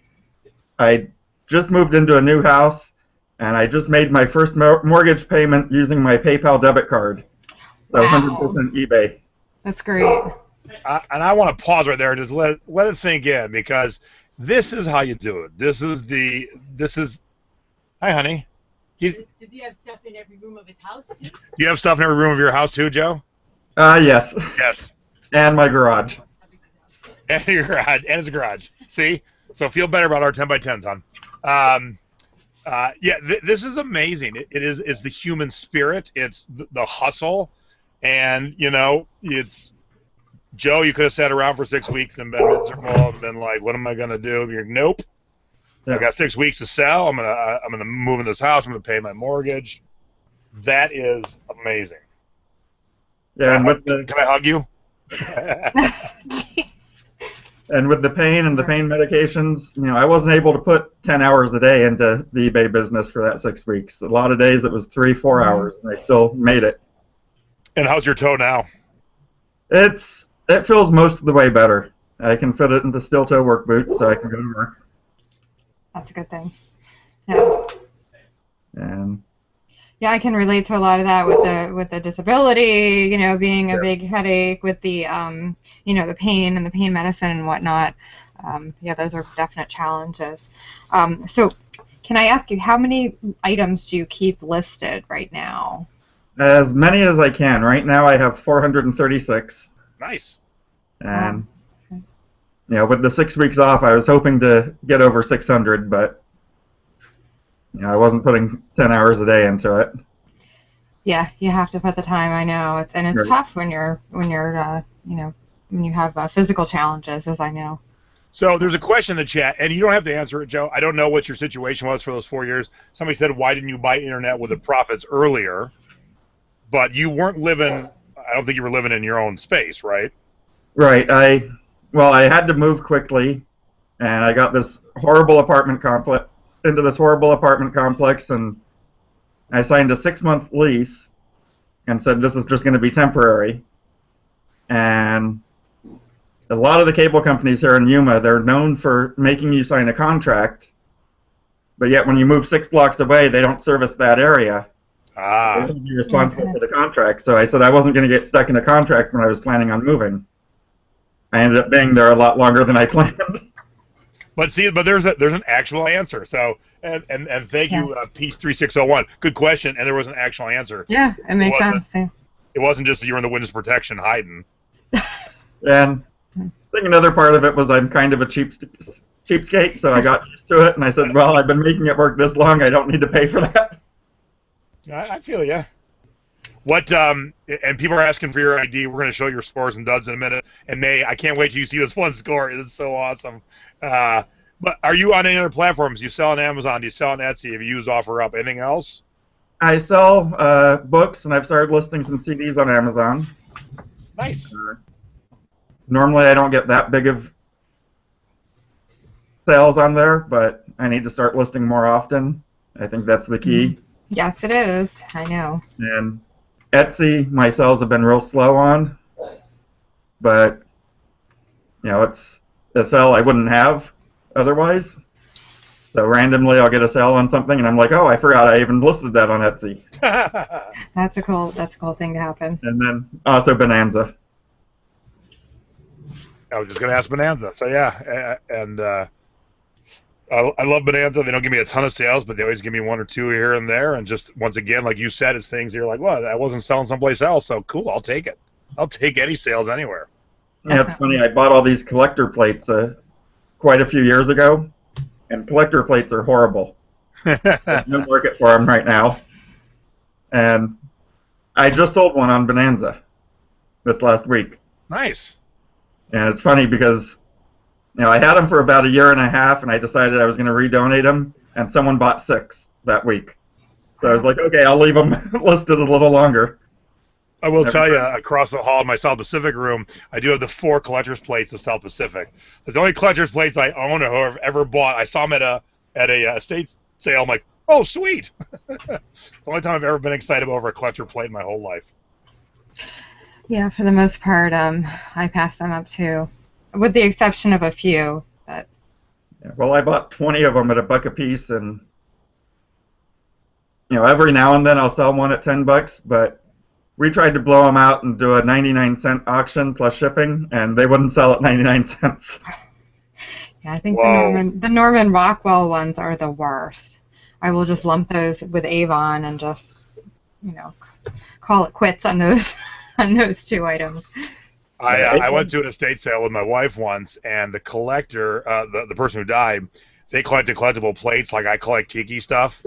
I just moved into a new house, and I just made my first mortgage payment using my PayPal debit card. So Wow. 100% eBay. That's great. And I want to pause right there and just let it sink in, because this is how you do it. This is. Hi, honey. Does he have stuff in every room of his house too? Do you have stuff in every room of your house too, Joe? Yes. Yes. And my garage. And your garage, and his garage. See, so feel better about our 10 by 10s, hon. This is amazing. It's the human spirit. It's the hustle, and it's Joe. You could have sat around for 6 weeks and been miserable and been like, "What am I gonna do?" You're nope. Yeah. I got 6 weeks to sell. I'm gonna move in this house. I'm gonna pay my mortgage. That is amazing. Yeah, and Can I hug you? And with the pain and the pain medications, I wasn't able to put 10 hours a day into the eBay business for that 6 weeks. A lot of days it was 3-4 hours, and I still made it. And how's your toe now? It feels most of the way better. I can fit it into steel toe work boots, so I can go to work. That's a good thing. Yeah. And Yeah, I can relate to a lot of that with the disability, being a big headache with the the pain and the pain medicine and whatnot. Those are definite challenges. So can I ask you, how many items do you keep listed right now? as many as I can. Right now I have 436. Nice. And with the 6 weeks off, I was hoping to get over 600, but I wasn't putting 10 hours a day into it. Yeah, you have to put the time. I know, it's Right. tough when you have physical challenges, as I know. So there's a question in the chat, and you don't have to answer it, Joe. I don't know what your situation was for those 4 years. Somebody said, why didn't you buy internet with the profits earlier? But you weren't living, I don't think you were living in your own space, right? Right. I had to move quickly, and I got this horrible apartment complex, and I signed a 6-month lease and said this is just going to be temporary. And a lot of the cable companies here in Yuma, they're known for making you sign a contract, but yet when you move 6 blocks away, they don't service that area. Ah. They won't be responsible for the contract. So I said I wasn't going to get stuck in a contract when I was planning on moving. I ended up being there a lot longer than I planned. But see, but there's an actual answer. So and thank you, Peace 3601. Good question, and there was an actual answer. Yeah, it makes sense. Yeah. It wasn't just that you were in the witness protection hiding. And I think another part of it was I'm kind of a cheapskate, so I got used to it, and I said, well, I've been making it work this long, I don't need to pay for that. I feel ya. What and people are asking for your ID. We're going to show your scores and duds in a minute. And May, I can't wait till you see this one score. It is so awesome. But are you on any other platforms? You sell on Amazon? Do you sell on Etsy? Have you used OfferUp? Anything else? I sell books, and I've started listing some CDs on Amazon. Nice. Normally, I don't get that big of sales on there, but I need to start listing more often. I think that's the key. Yes, it is. I know. And Etsy, my sales have been real slow on, but it's a sale I wouldn't have otherwise. So randomly, I'll get a sale on something, and I'm like, oh, I forgot I even listed that on Etsy. That's a cool thing to happen. And then also Bonanza. I was just going to ask Bonanza. So yeah, and I love Bonanza. They don't give me a ton of sales, but they always give me one or two here and there. And just once again, like you said, it's things you're like, well, I wasn't selling someplace else, so cool, I'll take it. I'll take any sales anywhere. Yeah, it's funny. I bought all these collector plates quite a few years ago, and collector plates are horrible. There's no market for them right now. And I just sold one on Bonanza this last week. Nice. And it's funny because I had them for about a year and a half, and I decided I was going to redonate them, and someone bought 6 that week. So I was like, okay, I'll leave them listed a little longer. I will tell you, across the hall in my South Pacific room, I do have the 4 collector's plates of South Pacific. It's the only collector's plates I own or have ever bought. I saw them at a estate sale. I'm like, oh, sweet. It's the only time I've ever been excited over a collector plate in my whole life. Yeah, for the most part, I pass them up too, with the exception of a few. But well, I bought 20 of them at $1 a piece, and every now and then I'll sell one at $10. But we tried to blow them out and do a 99-cent auction plus shipping, and they wouldn't sell at 99 cents. Yeah, I think the Norman Rockwell ones are the worst. I will just lump those with Avon and just call it quits on those. On those 2 items. I went to an estate sale with my wife once, and the collector, the person who died, they collected collectible plates like I collect tiki stuff.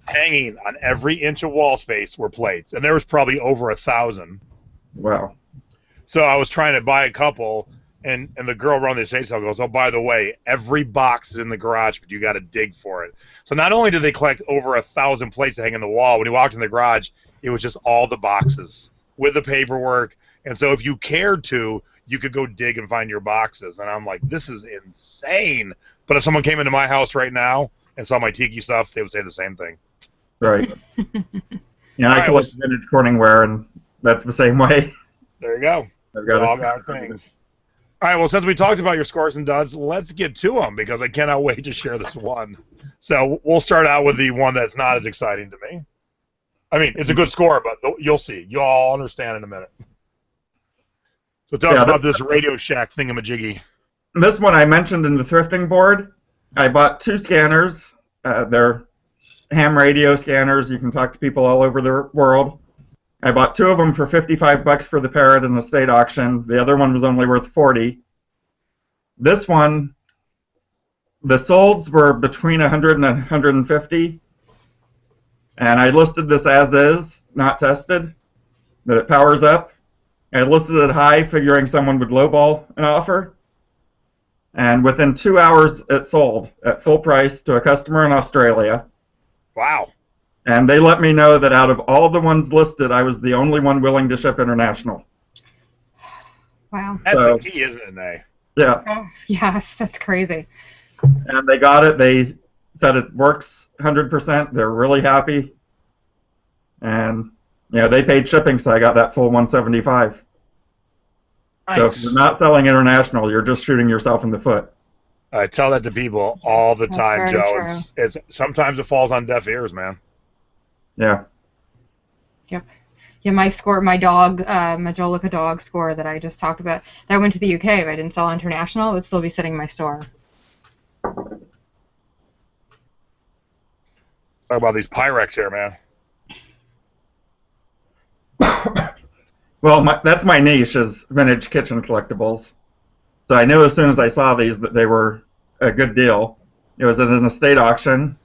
Hanging on every inch of wall space were plates, and there was probably over 1,000. Wow. So I was trying to buy a couple, and the girl around the estate sale goes, oh, by the way, every box is in the garage, but you got to dig for it. So not only did they collect over 1,000 plates to hang in the wall, when you walked in the garage, it was just all the boxes with the paperwork. And so if you cared to, you could go dig and find your boxes. And I'm like, this is insane. But if someone came into my house right now and saw my tiki stuff, they would say the same thing. Right. I collect vintage Corningware, and that's the same way. There you go. We all got things. All right, well, since we talked about your scores and duds, let's get to them, because I cannot wait to share this one. So we'll start out with the one that's not as exciting to me. I mean, it's a good score, but you'll see. You'll all understand in a minute. So tell us about this Radio Shack thingamajiggy. This one I mentioned in the thrifting board. I bought 2 scanners. They're ham radio scanners. You can talk to people all over the world. I bought 2 of them for $55 for the pair at an estate auction. The other one was only worth $40. This one, the solds were between $100 and $150. And I listed this as is, not tested, that it powers up. I listed it high, figuring someone would lowball an offer. And within 2 hours, it sold at full price to a customer in Australia. Wow. And they let me know that out of all the ones listed, I was the only one willing to ship international. Wow. That's the key, isn't it, Nay? Yeah. Oh, yes, that's crazy. And they got it. They said it works 100%. They're really happy. And they paid shipping, so I got that full $175. Nice. So if you're not selling international, you're just shooting yourself in the foot. I tell that to people all the That's time, very Joe. true. It's sometimes it falls on deaf ears, man. Yeah. Yep. Yeah, my score, my dog, Majolica dog score that I just talked about, that went to the UK. If I didn't sell international, it would still be sitting in my store. Talk about these Pyrex here, man. Well, that's my niche, is vintage kitchen collectibles. So I knew as soon as I saw these that they were a good deal. It was at an estate auction.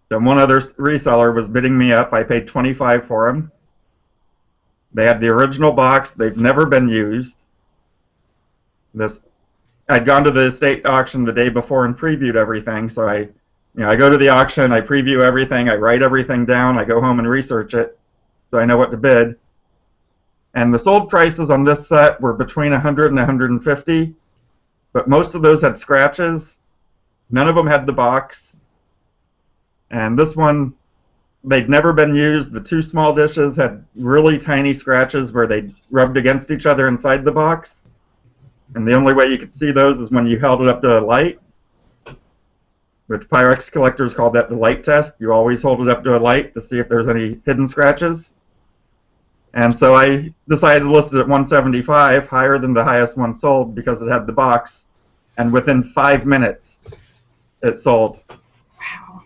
So one other reseller was bidding me up. I paid $25 for them. They had the original box. They've never been used. I'd gone to the estate auction the day before and previewed everything. So I go to the auction, I preview everything, I write everything down, I go home and research it so I know what to bid. And the sold prices on this set were between $100 and $150, but most of those had scratches. None of them had the box. And this one, they'd never been used. The two small dishes had really tiny scratches where they rubbed against each other inside the box. And the only way you could see those is when you held it up to a light, which Pyrex collectors call that the light test. You always hold it up to a light to see if there's any hidden scratches. And so I decided to list it at $175, higher than the highest one sold because it had the box. And within 5 minutes, it sold. Wow.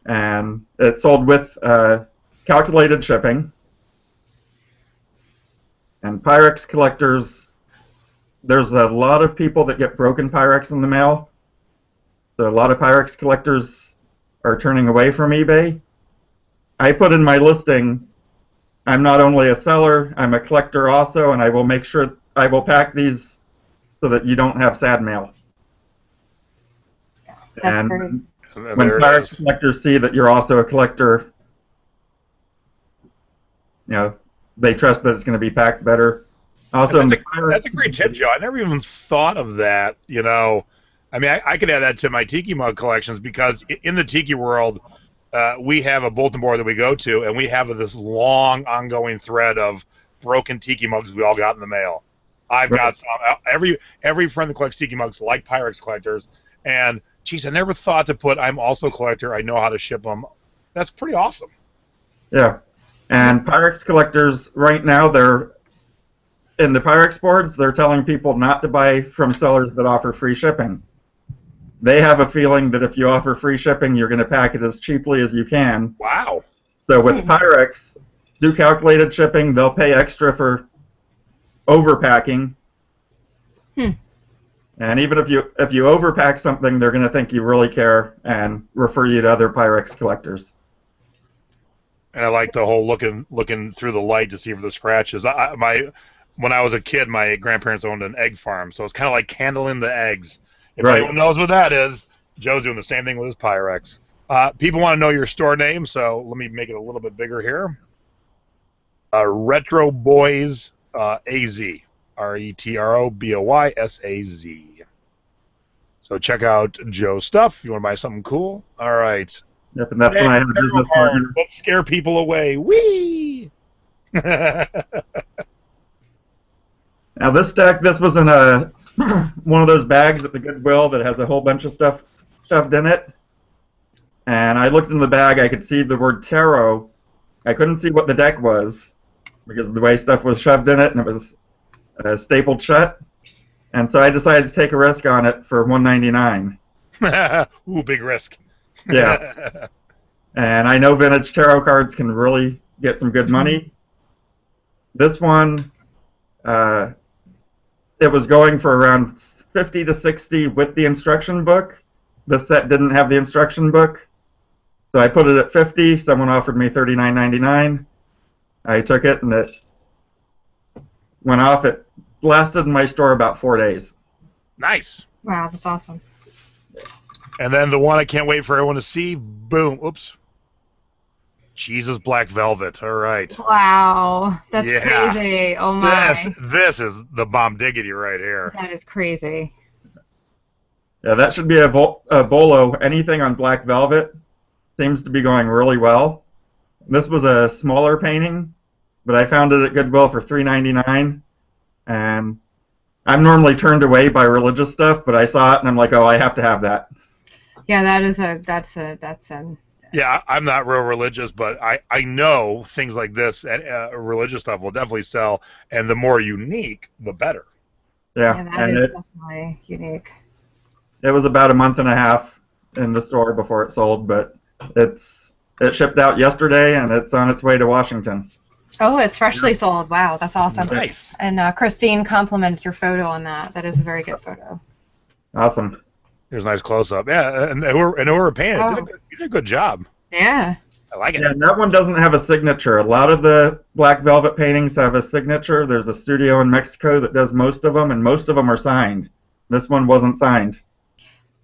And it sold with calculated shipping. And Pyrex collectors, there's a lot of people that get broken Pyrex in the mail. So a lot of Pyrex collectors are turning away from eBay. I put in my listing, I'm not only a seller, I'm a collector also, and I will make sure I will pack these so that you don't have sad mail. That's and great. when Pyrex collectors see that you're also a collector, they trust that it's going to be packed better. Also, that's a great tip, Joe. I never even thought of that. I mean, I could add that to my tiki mug collections because in the tiki world, we have a bulletin board that we go to, and we have this long, ongoing thread of broken tiki mugs we all got in the mail. I've got some. Every friend that collects tiki mugs like Pyrex collectors, and geez, I never thought to put I'm also a collector. I know how to ship them. That's pretty awesome. Yeah, and Pyrex collectors right now, they're in the Pyrex boards. They're telling people not to buy from sellers that offer free shipping. They have a feeling that if you offer free shipping, you're going to pack it as cheaply as you can. Wow. So with Pyrex, do calculated shipping. They'll pay extra for overpacking. And even if you overpack something, they're going to think you really care and refer you to other Pyrex collectors. And I like the whole looking through the light to see for the scratches. When I was a kid, my grandparents owned an egg farm, so it's kind of like candling the eggs. If anyone knows what that is, Joe's doing the same thing with his Pyrex. People want to know your store name, so let me make it a little bit bigger here. Retro Boys AZ. RetroBoysAZ. So check out Joe's stuff if you want to buy something cool. All right. Yep, and that's when I have a business partner. Let's scare people away. Whee! Now this stack, this was in one of those bags at the Goodwill that has a whole bunch of stuff shoved in it. And I looked in the bag, I could see the word tarot. I couldn't see what the deck was because of the way stuff was shoved in it, and it was stapled shut. And so I decided to take a risk on it for $199. Ooh, big risk. Yeah. And I know vintage tarot cards can really get some good money. This one, it was going for around 50 to 60 with the instruction book. This set didn't have the instruction book. So I put it at 50. Someone offered me $39.99. I took it, and it went off. It lasted in my store about 4 days. Nice. Wow, that's awesome. And then the one I can't wait for everyone to see. Boom. Oops. Jesus Black Velvet. All right. Wow, that's crazy. Oh my. This is the bomb diggity right here. That is crazy. Yeah, that should be a bolo. Anything on black velvet seems to be going really well. This was a smaller painting, but I found it at Goodwill for $3.99, and I'm normally turned away by religious stuff, but I saw it and I'm like, oh, I have to have that. Yeah, that's Yeah, I'm not real religious, but I know things like this and religious stuff will definitely sell, and the more unique, the better. Yeah, that is definitely unique. It was about a month and a half in the store before it sold, but it shipped out yesterday and it's on its way to Washington. Oh, it's freshly sold. Wow, that's awesome. Nice. And Christine complimented your photo on that. That is a very good photo. Awesome. Here's a nice close-up. Yeah, and whoever painted Oh. you did a good job. Yeah. I like it. Yeah, and that one doesn't have a signature. A lot of the black velvet paintings have a signature. There's a studio in Mexico that does most of them, and most of them are signed. This one wasn't signed.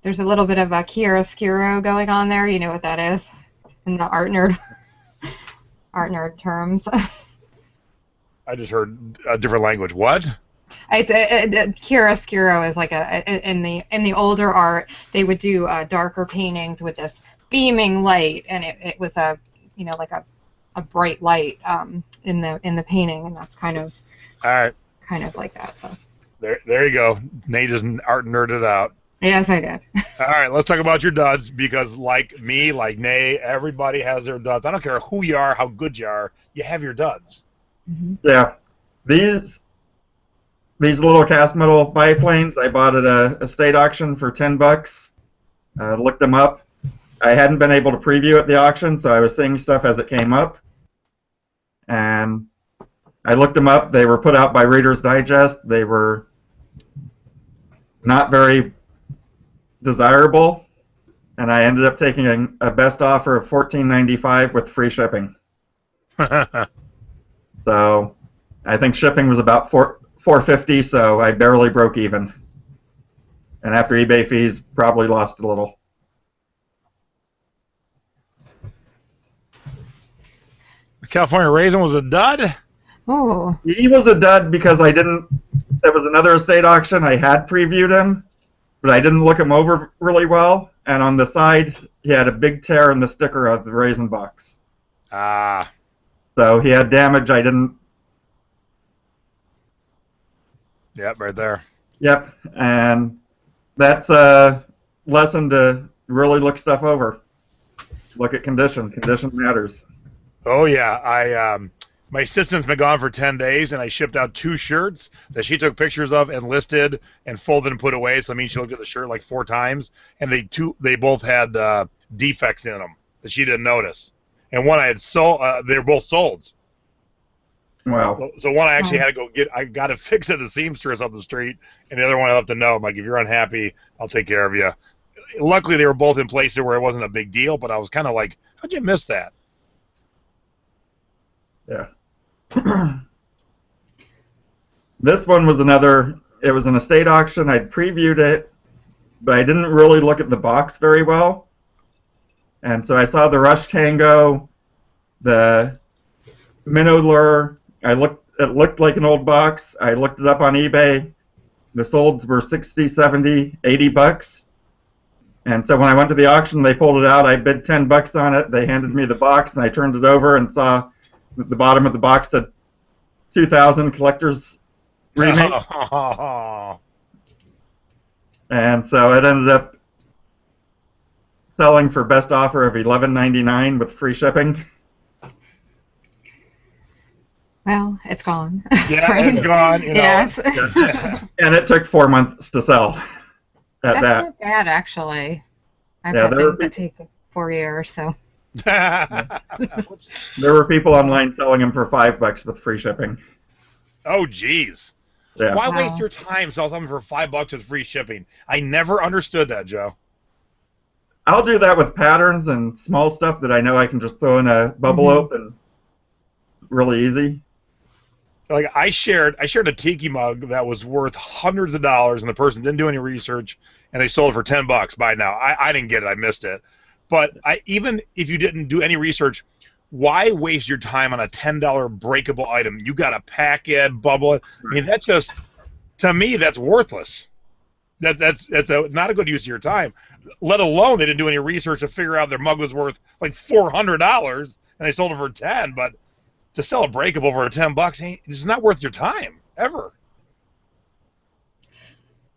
There's a little bit of a chiaroscuro going on there. You know what that is in the art nerd terms. I just heard a different language. What? Chiaroscuro is like in the older art they would do darker paintings with this beaming light, and it was a like a bright light in the painting, and that's kind of All right. like that. So There you go. Nate just art nerded out. yes, I did. All right, let's talk about your duds, because like me, like Nate, everybody has their duds. I don't care who you are, how good you are, you have your duds. Mm-hmm. Yeah. These little cast metal biplanes I bought at a state auction for $10. Looked them up. I hadn't been able to preview at the auction, so I was seeing stuff as it came up. And I looked them up. They were put out by Reader's Digest. They were not very desirable, and I ended up taking a best offer of $14.95 with free shipping. So I think shipping was about $4.50, so I barely broke even. And after eBay fees, probably lost a little. California Raisin was a dud? Oh. He was a dud because I didn't. There was another estate auction. I had previewed him, but I didn't look him over really well. And on the side, he had a big tear in the sticker of the raisin box. Ah. So he had damage. I didn't. Yep, right there. Yep, and that's a lesson to really look stuff over. Look at condition. Condition matters. Oh yeah, my assistant's been gone for 10 days, and I shipped out 2 shirts that she took pictures of and listed and folded and put away. So I mean, she looked at the shirt like 4 times, and they both had defects in them that she didn't notice. And one I had sold, they were both sold. Wow. So one I actually had to go get. I got to fix at the seamstress up the street, and the other one I left to know. I'm like, if you're unhappy, I'll take care of you. Luckily, they were both in places where it wasn't a big deal, but I was kind of like, how'd you miss that? Yeah. This one was another. It was an estate auction. I'd previewed it, but I didn't really look at the box very well. And so I saw the Rush Tango, the Minnow Lure. It looked like an old box. I looked it up on eBay. The solds were $60, $70, $80. And so when I went to the auction, they pulled it out. I bid $10 on it. They handed me the box, and I turned it over and saw that the bottom of the box said 2000 collector's remake. And so it ended up selling for best offer of $11.99 with free shipping. Well, it's gone. Yeah, Right? it's gone. You know. Yes. And it took 4 months to sell at That's that. not bad, actually. I've Yeah, got there were things that take 4 years, so. There were people online selling them for $5 with free shipping. Oh, jeez. Yeah. Why Wow. waste your time sell something for $5 with free shipping? I never understood that, Joe. I'll do that with patterns and small stuff that I know I can just throw in a bubble open really easy. Like I shared a tiki mug that was worth hundreds of dollars, and the person didn't do any research, and they sold it for $10. By now, I didn't get it. I missed it. But even if you didn't do any research, why waste your time on a $10 breakable item? You got to pack it, bubble it. I mean, that's just, to me, that's worthless. That's not a good use of your time. Let alone they didn't do any research to figure out their mug was worth like $400, and they sold it for $10. But to sell a breakable for $10, it's not worth your time ever.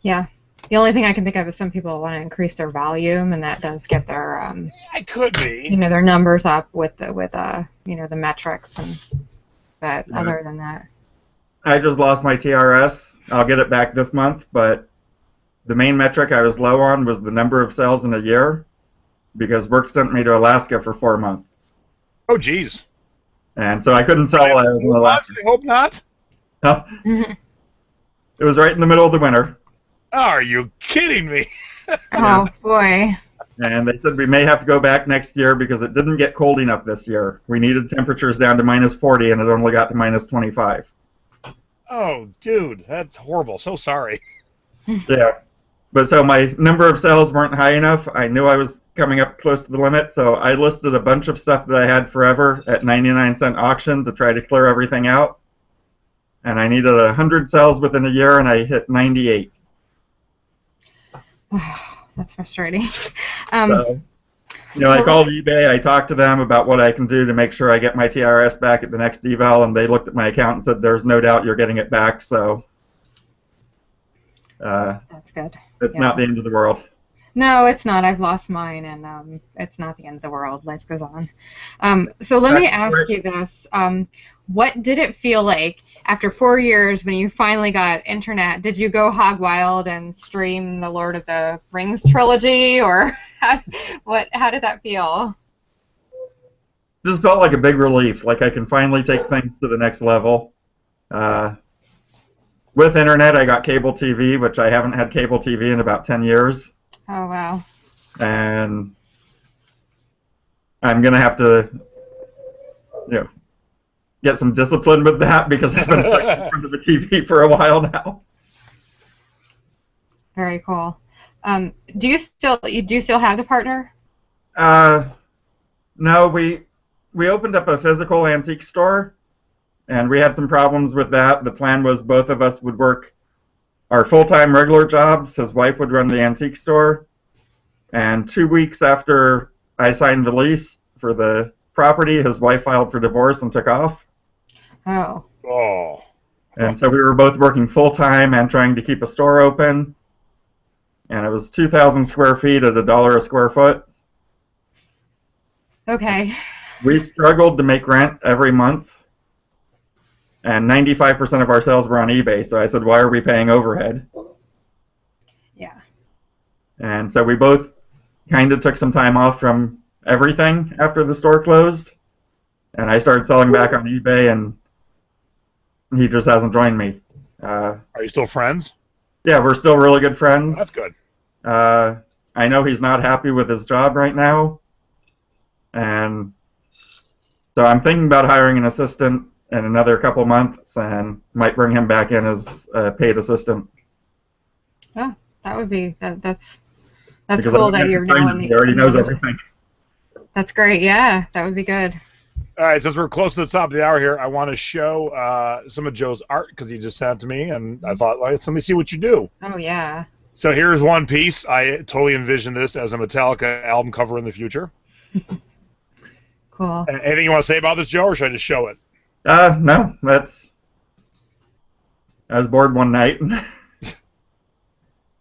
Yeah. The only thing I can think of is some people want to increase their volume, and that does get their I could be. their numbers up with the metrics, and but other than that. I just lost my TRS. I'll get it back this month, but the main metric I was low on was the number of sales in a year, because work sent me to Alaska for 4 months. Oh, geez. And so I couldn't sell while I was in Alaska. I hope not. Huh? It was right in the middle of the winter. Are you kidding me? Oh, boy. And they said we may have to go back next year because it didn't get cold enough this year. We needed temperatures down to -40, and it only got to -25. Oh, dude, that's horrible. So sorry. Yeah. But so my number of sales weren't high enough. I knew I was coming up close to the limit, so I listed a bunch of stuff that I had forever at 99-cent auction to try to clear everything out. And I needed 100 sales within a year, and I hit 98. That's frustrating. So, I called eBay. I talked to them about what I can do to make sure I get my TRS back at the next eval, and they looked at my account and said, "There's no doubt you're getting it back." So that's good. It's not the end of the world. No, it's not. I've lost mine, and it's not the end of the world. Life goes on. So let me ask you this. What did it feel like after 4 years when you finally got internet? Did you go hog wild and stream the Lord of the Rings trilogy, or how did that feel? It just felt like a big relief, like I can finally take things to the next level. With internet, I got cable TV, which I haven't had cable TV in about 10 years. Oh, wow. And I'm going to have to, get some discipline with that because I've been stuck in front of the TV for a while now. Very cool. Do you still have the partner? No, we opened up a physical antique store, and we had some problems with that. The plan was both of us would work our full-time regular jobs. His wife would run the antique store. And 2 weeks after I signed the lease for the property, his wife filed for divorce and took off. Oh. Oh. And so we were both working full-time and trying to keep a store open. And it was 2,000 square feet at $1 a square foot. Okay. We struggled to make rent every month. And 95% of our sales were on eBay. So I said, why are we paying overhead? Yeah. And so we both kind of took some time off from everything after the store closed. And I started selling back on eBay, and he just hasn't joined me. Are you still friends? Yeah, we're still really good friends. That's good. I know he's not happy with his job right now. And so I'm thinking about hiring an assistant in another couple months and might bring him back in as a paid assistant. Oh, that would be, that's Because cool that you're knowing. He already knows everything. That's great, yeah, that would be good. All right, since we're close to the top of the hour here, I want to show some of Joe's art because he just sent it to me, and I thought, let me see what you do. Oh, yeah. So here's one piece. I totally envision this as a Metallica album cover in the future. Cool. Anything you want to say about this, Joe, or should I just show it? No, I was bored one night.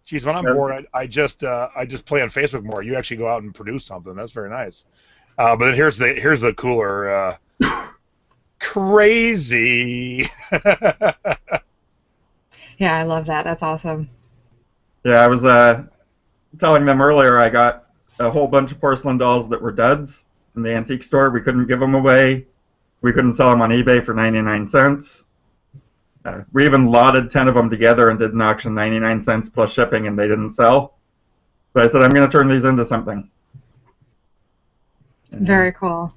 Geez, when I'm bored, I just play on Facebook more. You actually go out and produce something. That's very nice. But then here's the cooler. Crazy. Yeah, I love that. That's awesome. Yeah, I was telling them earlier I got a whole bunch of porcelain dolls that were duds in the antique store. We couldn't give them away. We couldn't sell them on eBay for 99 cents. We even lotted 10 of them together and did an auction 99 cents plus shipping, and they didn't sell. So I said, I'm going to turn these into something. Very cool.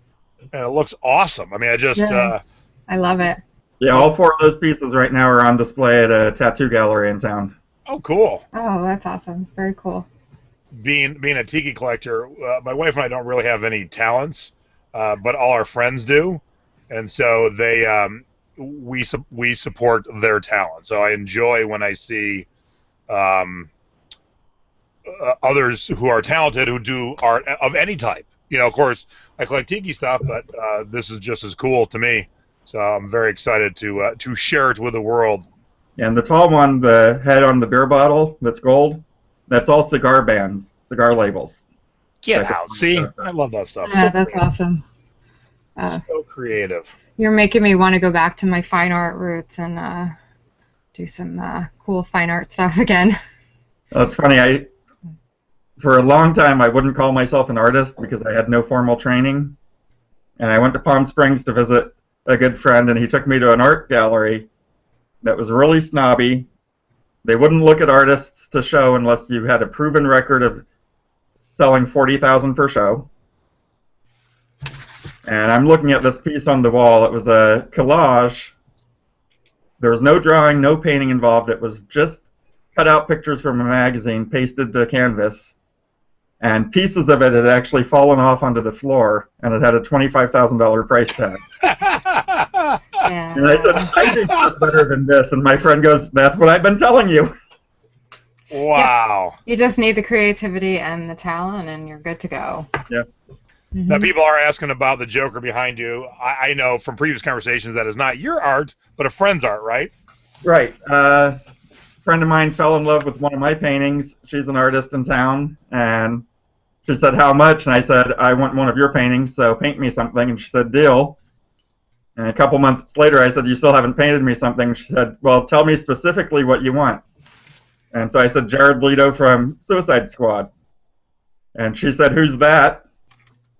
And it looks awesome. I mean, I love it. Yeah, all 4 of those pieces right now are on display at a tattoo gallery in town. Oh, cool. Oh, that's awesome. Very cool. Being a tiki collector, my wife and I don't really have any talents, but all our friends do, and so we support their talent. So I enjoy when I see others who are talented who do art of any type. Of course, I collect tiki stuff, but this is just as cool to me. So I'm very excited to share it with the world. And the tall one, the head on the beer bottle that's gold, that's all cigar bands, cigar labels. Get out. See? I love that stuff. Yeah, that's awesome. So creative. You're making me want to go back to my fine art roots and do some cool fine art stuff again. Well, it's funny. For a long time, I wouldn't call myself an artist because I had no formal training. And I went to Palm Springs to visit a good friend, and he took me to an art gallery that was really snobby. They wouldn't look at artists to show unless you had a proven record of selling 40,000 per show. And I'm looking at this piece on the wall. It was a collage. There was no drawing, no painting involved. It was just cut out pictures from a magazine pasted to canvas. And pieces of it had actually fallen off onto the floor, and it had a $25,000 price tag. Yeah. And I said, I think that's better than this. And my friend goes, that's what I've been telling you. Wow. You just need the creativity and the talent, and you're good to go. Yeah. Mm-hmm. Now, people are asking about the Joker behind you. I know from previous conversations that is not your art, but a friend's art, right? Right. A friend of mine fell in love with one of my paintings. She's an artist in town, and she said, how much? And I said, I want one of your paintings, so paint me something. And she said, deal. And a couple months later, I said, you still haven't painted me something. She said, well, tell me specifically what you want. And so I said, Jared Leto from Suicide Squad. And she said, who's that?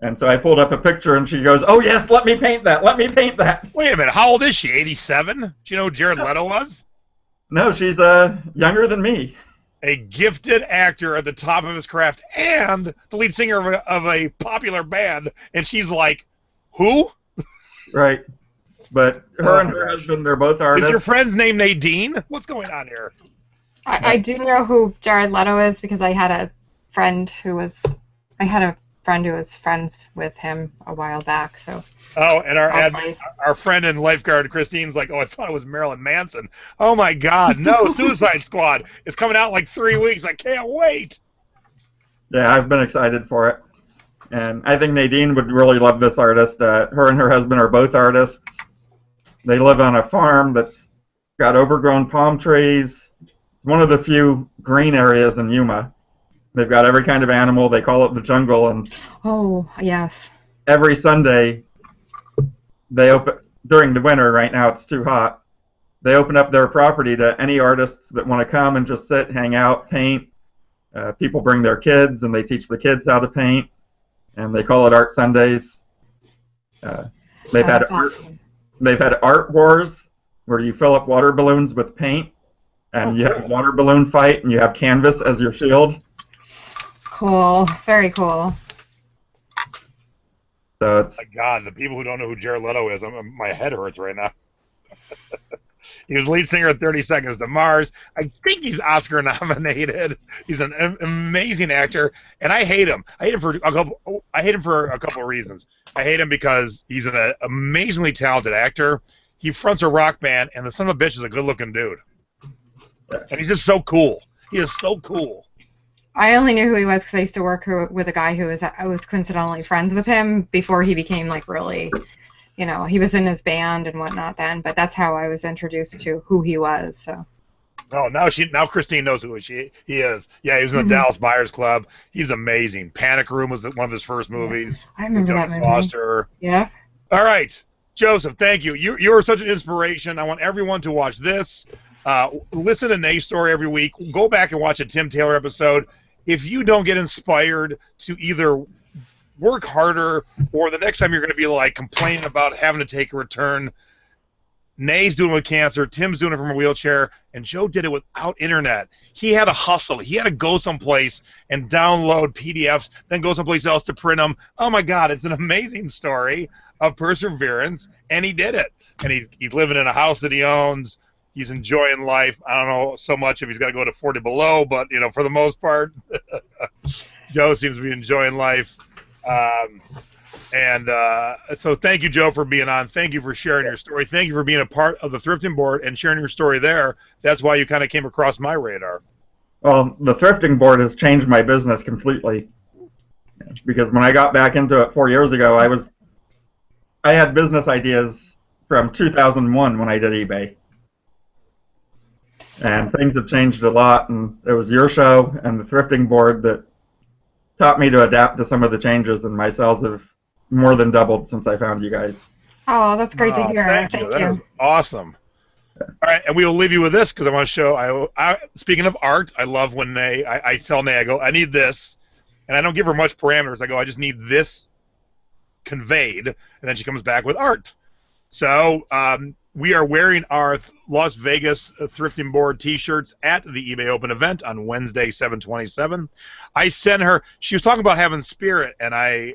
And so I pulled up a picture, and she goes, oh, yes, let me paint that. Let me paint that. Wait a minute. How old is she? 87? Do you know who Jared Leto was? No, she's younger than me. A gifted actor at the top of his craft and the lead singer of a popular band. And she's like, who? Right. But her and her husband, they're both artists. Is your friend's name Nadine? What's going on here? I do know who Jared Leto is because I had a friend who was friends with him a while back. So. Oh, and our friend and lifeguard Christine's like, oh, I thought it was Marilyn Manson. Oh my God, no, Suicide Squad. It's coming out in like 3 weeks. I can't wait. Yeah, I've been excited for it, and I think Nadine would really love this artist. Her and her husband are both artists. They live on a farm that's got overgrown palm trees. It's one of the few green areas in Yuma. They've got every kind of animal. They call it the jungle. And oh, yes. Every Sunday, they open, during the winter, right now it's too hot, they open up their property to any artists that want to come and just sit, hang out, paint. People bring their kids, and they teach the kids how to paint. And they call it Art Sundays. They've had art wars where you fill up water balloons with paint, and you have a water balloon fight, and you have canvas as your shield. Cool. Very cool. So it's, my God, the people who don't know who Jared Leto is, my head hurts right now. He was lead singer of 30 Seconds to Mars. I think he's Oscar nominated. He's an amazing actor, and I hate him. I hate him for a couple of reasons. I hate him because he's an amazingly talented actor. He fronts a rock band, and the son of a bitch is a good-looking dude. And he's just so cool. He is so cool. I only knew who he was because I used to work with a guy I was coincidentally friends with him before he became like really, he was in his band and whatnot then. But that's how I was introduced to who he was. So. Oh, now Christine knows who he is. Yeah, he was in the Dallas Buyers Club. He's amazing. Panic Room was one of his first movies. I remember that movie. Foster. Yeah. All right, Joseph, thank you. You are such an inspiration. I want everyone to watch this. Listen to Nay's story every week. Go back and watch a Tim Taylor episode. If you don't get inspired to either work harder or the next time you're going to be like complaining about having to take a return, Nay's doing it with cancer, Tim's doing it from a wheelchair, and Joe did it without internet. He had to hustle. He had to go someplace and download PDFs, then go someplace else to print them. Oh, my God, it's an amazing story of perseverance, and he did it. And he's living in a house that he owns. He's enjoying life. I don't know so much if he's got to go to 40 below, but, for the most part, Joe seems to be enjoying life. So thank you, Joe, for being on. Thank you for sharing your story. Thank you for being a part of the thrifting board and sharing your story there. That's why you kind of came across my radar. Well, the thrifting board has changed my business completely. Because when I got back into it 4 years ago, I had business ideas from 2001 when I did eBay. And things have changed a lot, and it was your show and the thrifting board that taught me to adapt to some of the changes, and my sales have more than doubled since I found you guys. Oh, that's great to hear. Thank you. That is awesome. All right, and we will leave you with this because I want to show. Speaking of art, I love when I tell Nay, I go, I need this, and I don't give her much parameters. I go, I just need this conveyed, and then she comes back with art. So we are wearing our Las Vegas Thrifting Board T-shirts at the eBay Open event on Wednesday, 7/27. I sent her. She was talking about having spirit, and I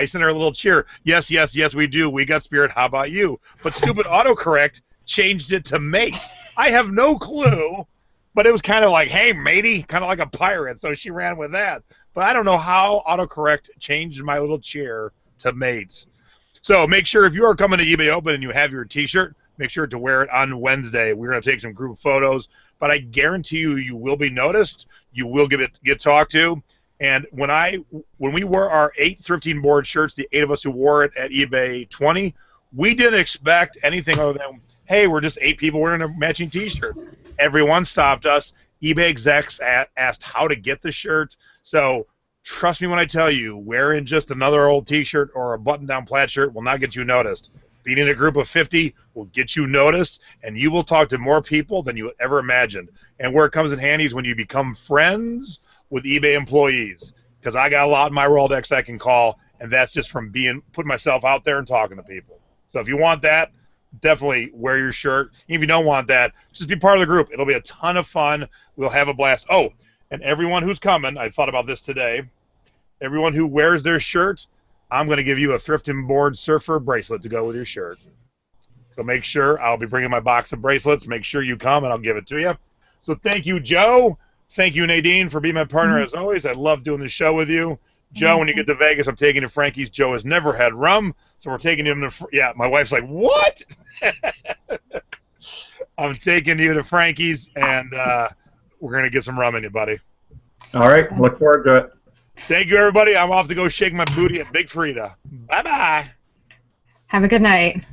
sent her a little cheer. Yes, yes, yes, we do. We got spirit. How about you? But stupid autocorrect changed it to mates. I have no clue, but it was kind of like, hey, matey, kind of like a pirate. So she ran with that. But I don't know how autocorrect changed my little cheer to mates. So make sure if you are coming to eBay Open and you have your T-shirt, make sure to wear it on Wednesday. We're going to take some group photos, but I guarantee you, you will be noticed. You will get talked to. And when we wore our 8 Thrifting Board shirts, the 8 of us who wore it at eBay 20, we didn't expect anything other than, hey, we're just 8 people wearing a matching T-shirt. Everyone stopped us. eBay execs asked how to get the shirt. So trust me when I tell you, wearing just another old T-shirt or a button-down plaid shirt will not get you noticed. Being in a group of 50 will get you noticed, and you will talk to more people than you ever imagined. And where it comes in handy is when you become friends with eBay employees, because I got a lot in my Rolodex I can call, and that's just from putting myself out there and talking to people. So if you want that, definitely wear your shirt. If you don't want that, just be part of the group. It'll be a ton of fun. We'll have a blast. Oh, and everyone who's coming, I thought about this today, everyone who wears their shirt, I'm going to give you a Thrifting Board Surfer bracelet to go with your shirt. So make sure, I'll be bringing my box of bracelets. Make sure you come, and I'll give it to you. So thank you, Joe. Thank you, Nadine, for being my partner as always. I love doing the show with you. Joe, when you get to Vegas, I'm taking you to Frankie's. Joe has never had rum, so we're taking him to, yeah, my wife's like, what? I'm taking you to Frankie's, and we're going to get some rum in you, buddy. All right, look forward to it. Thank you, everybody. I'm off to go shake my booty at Big Frida. Bye-bye. Have a good night.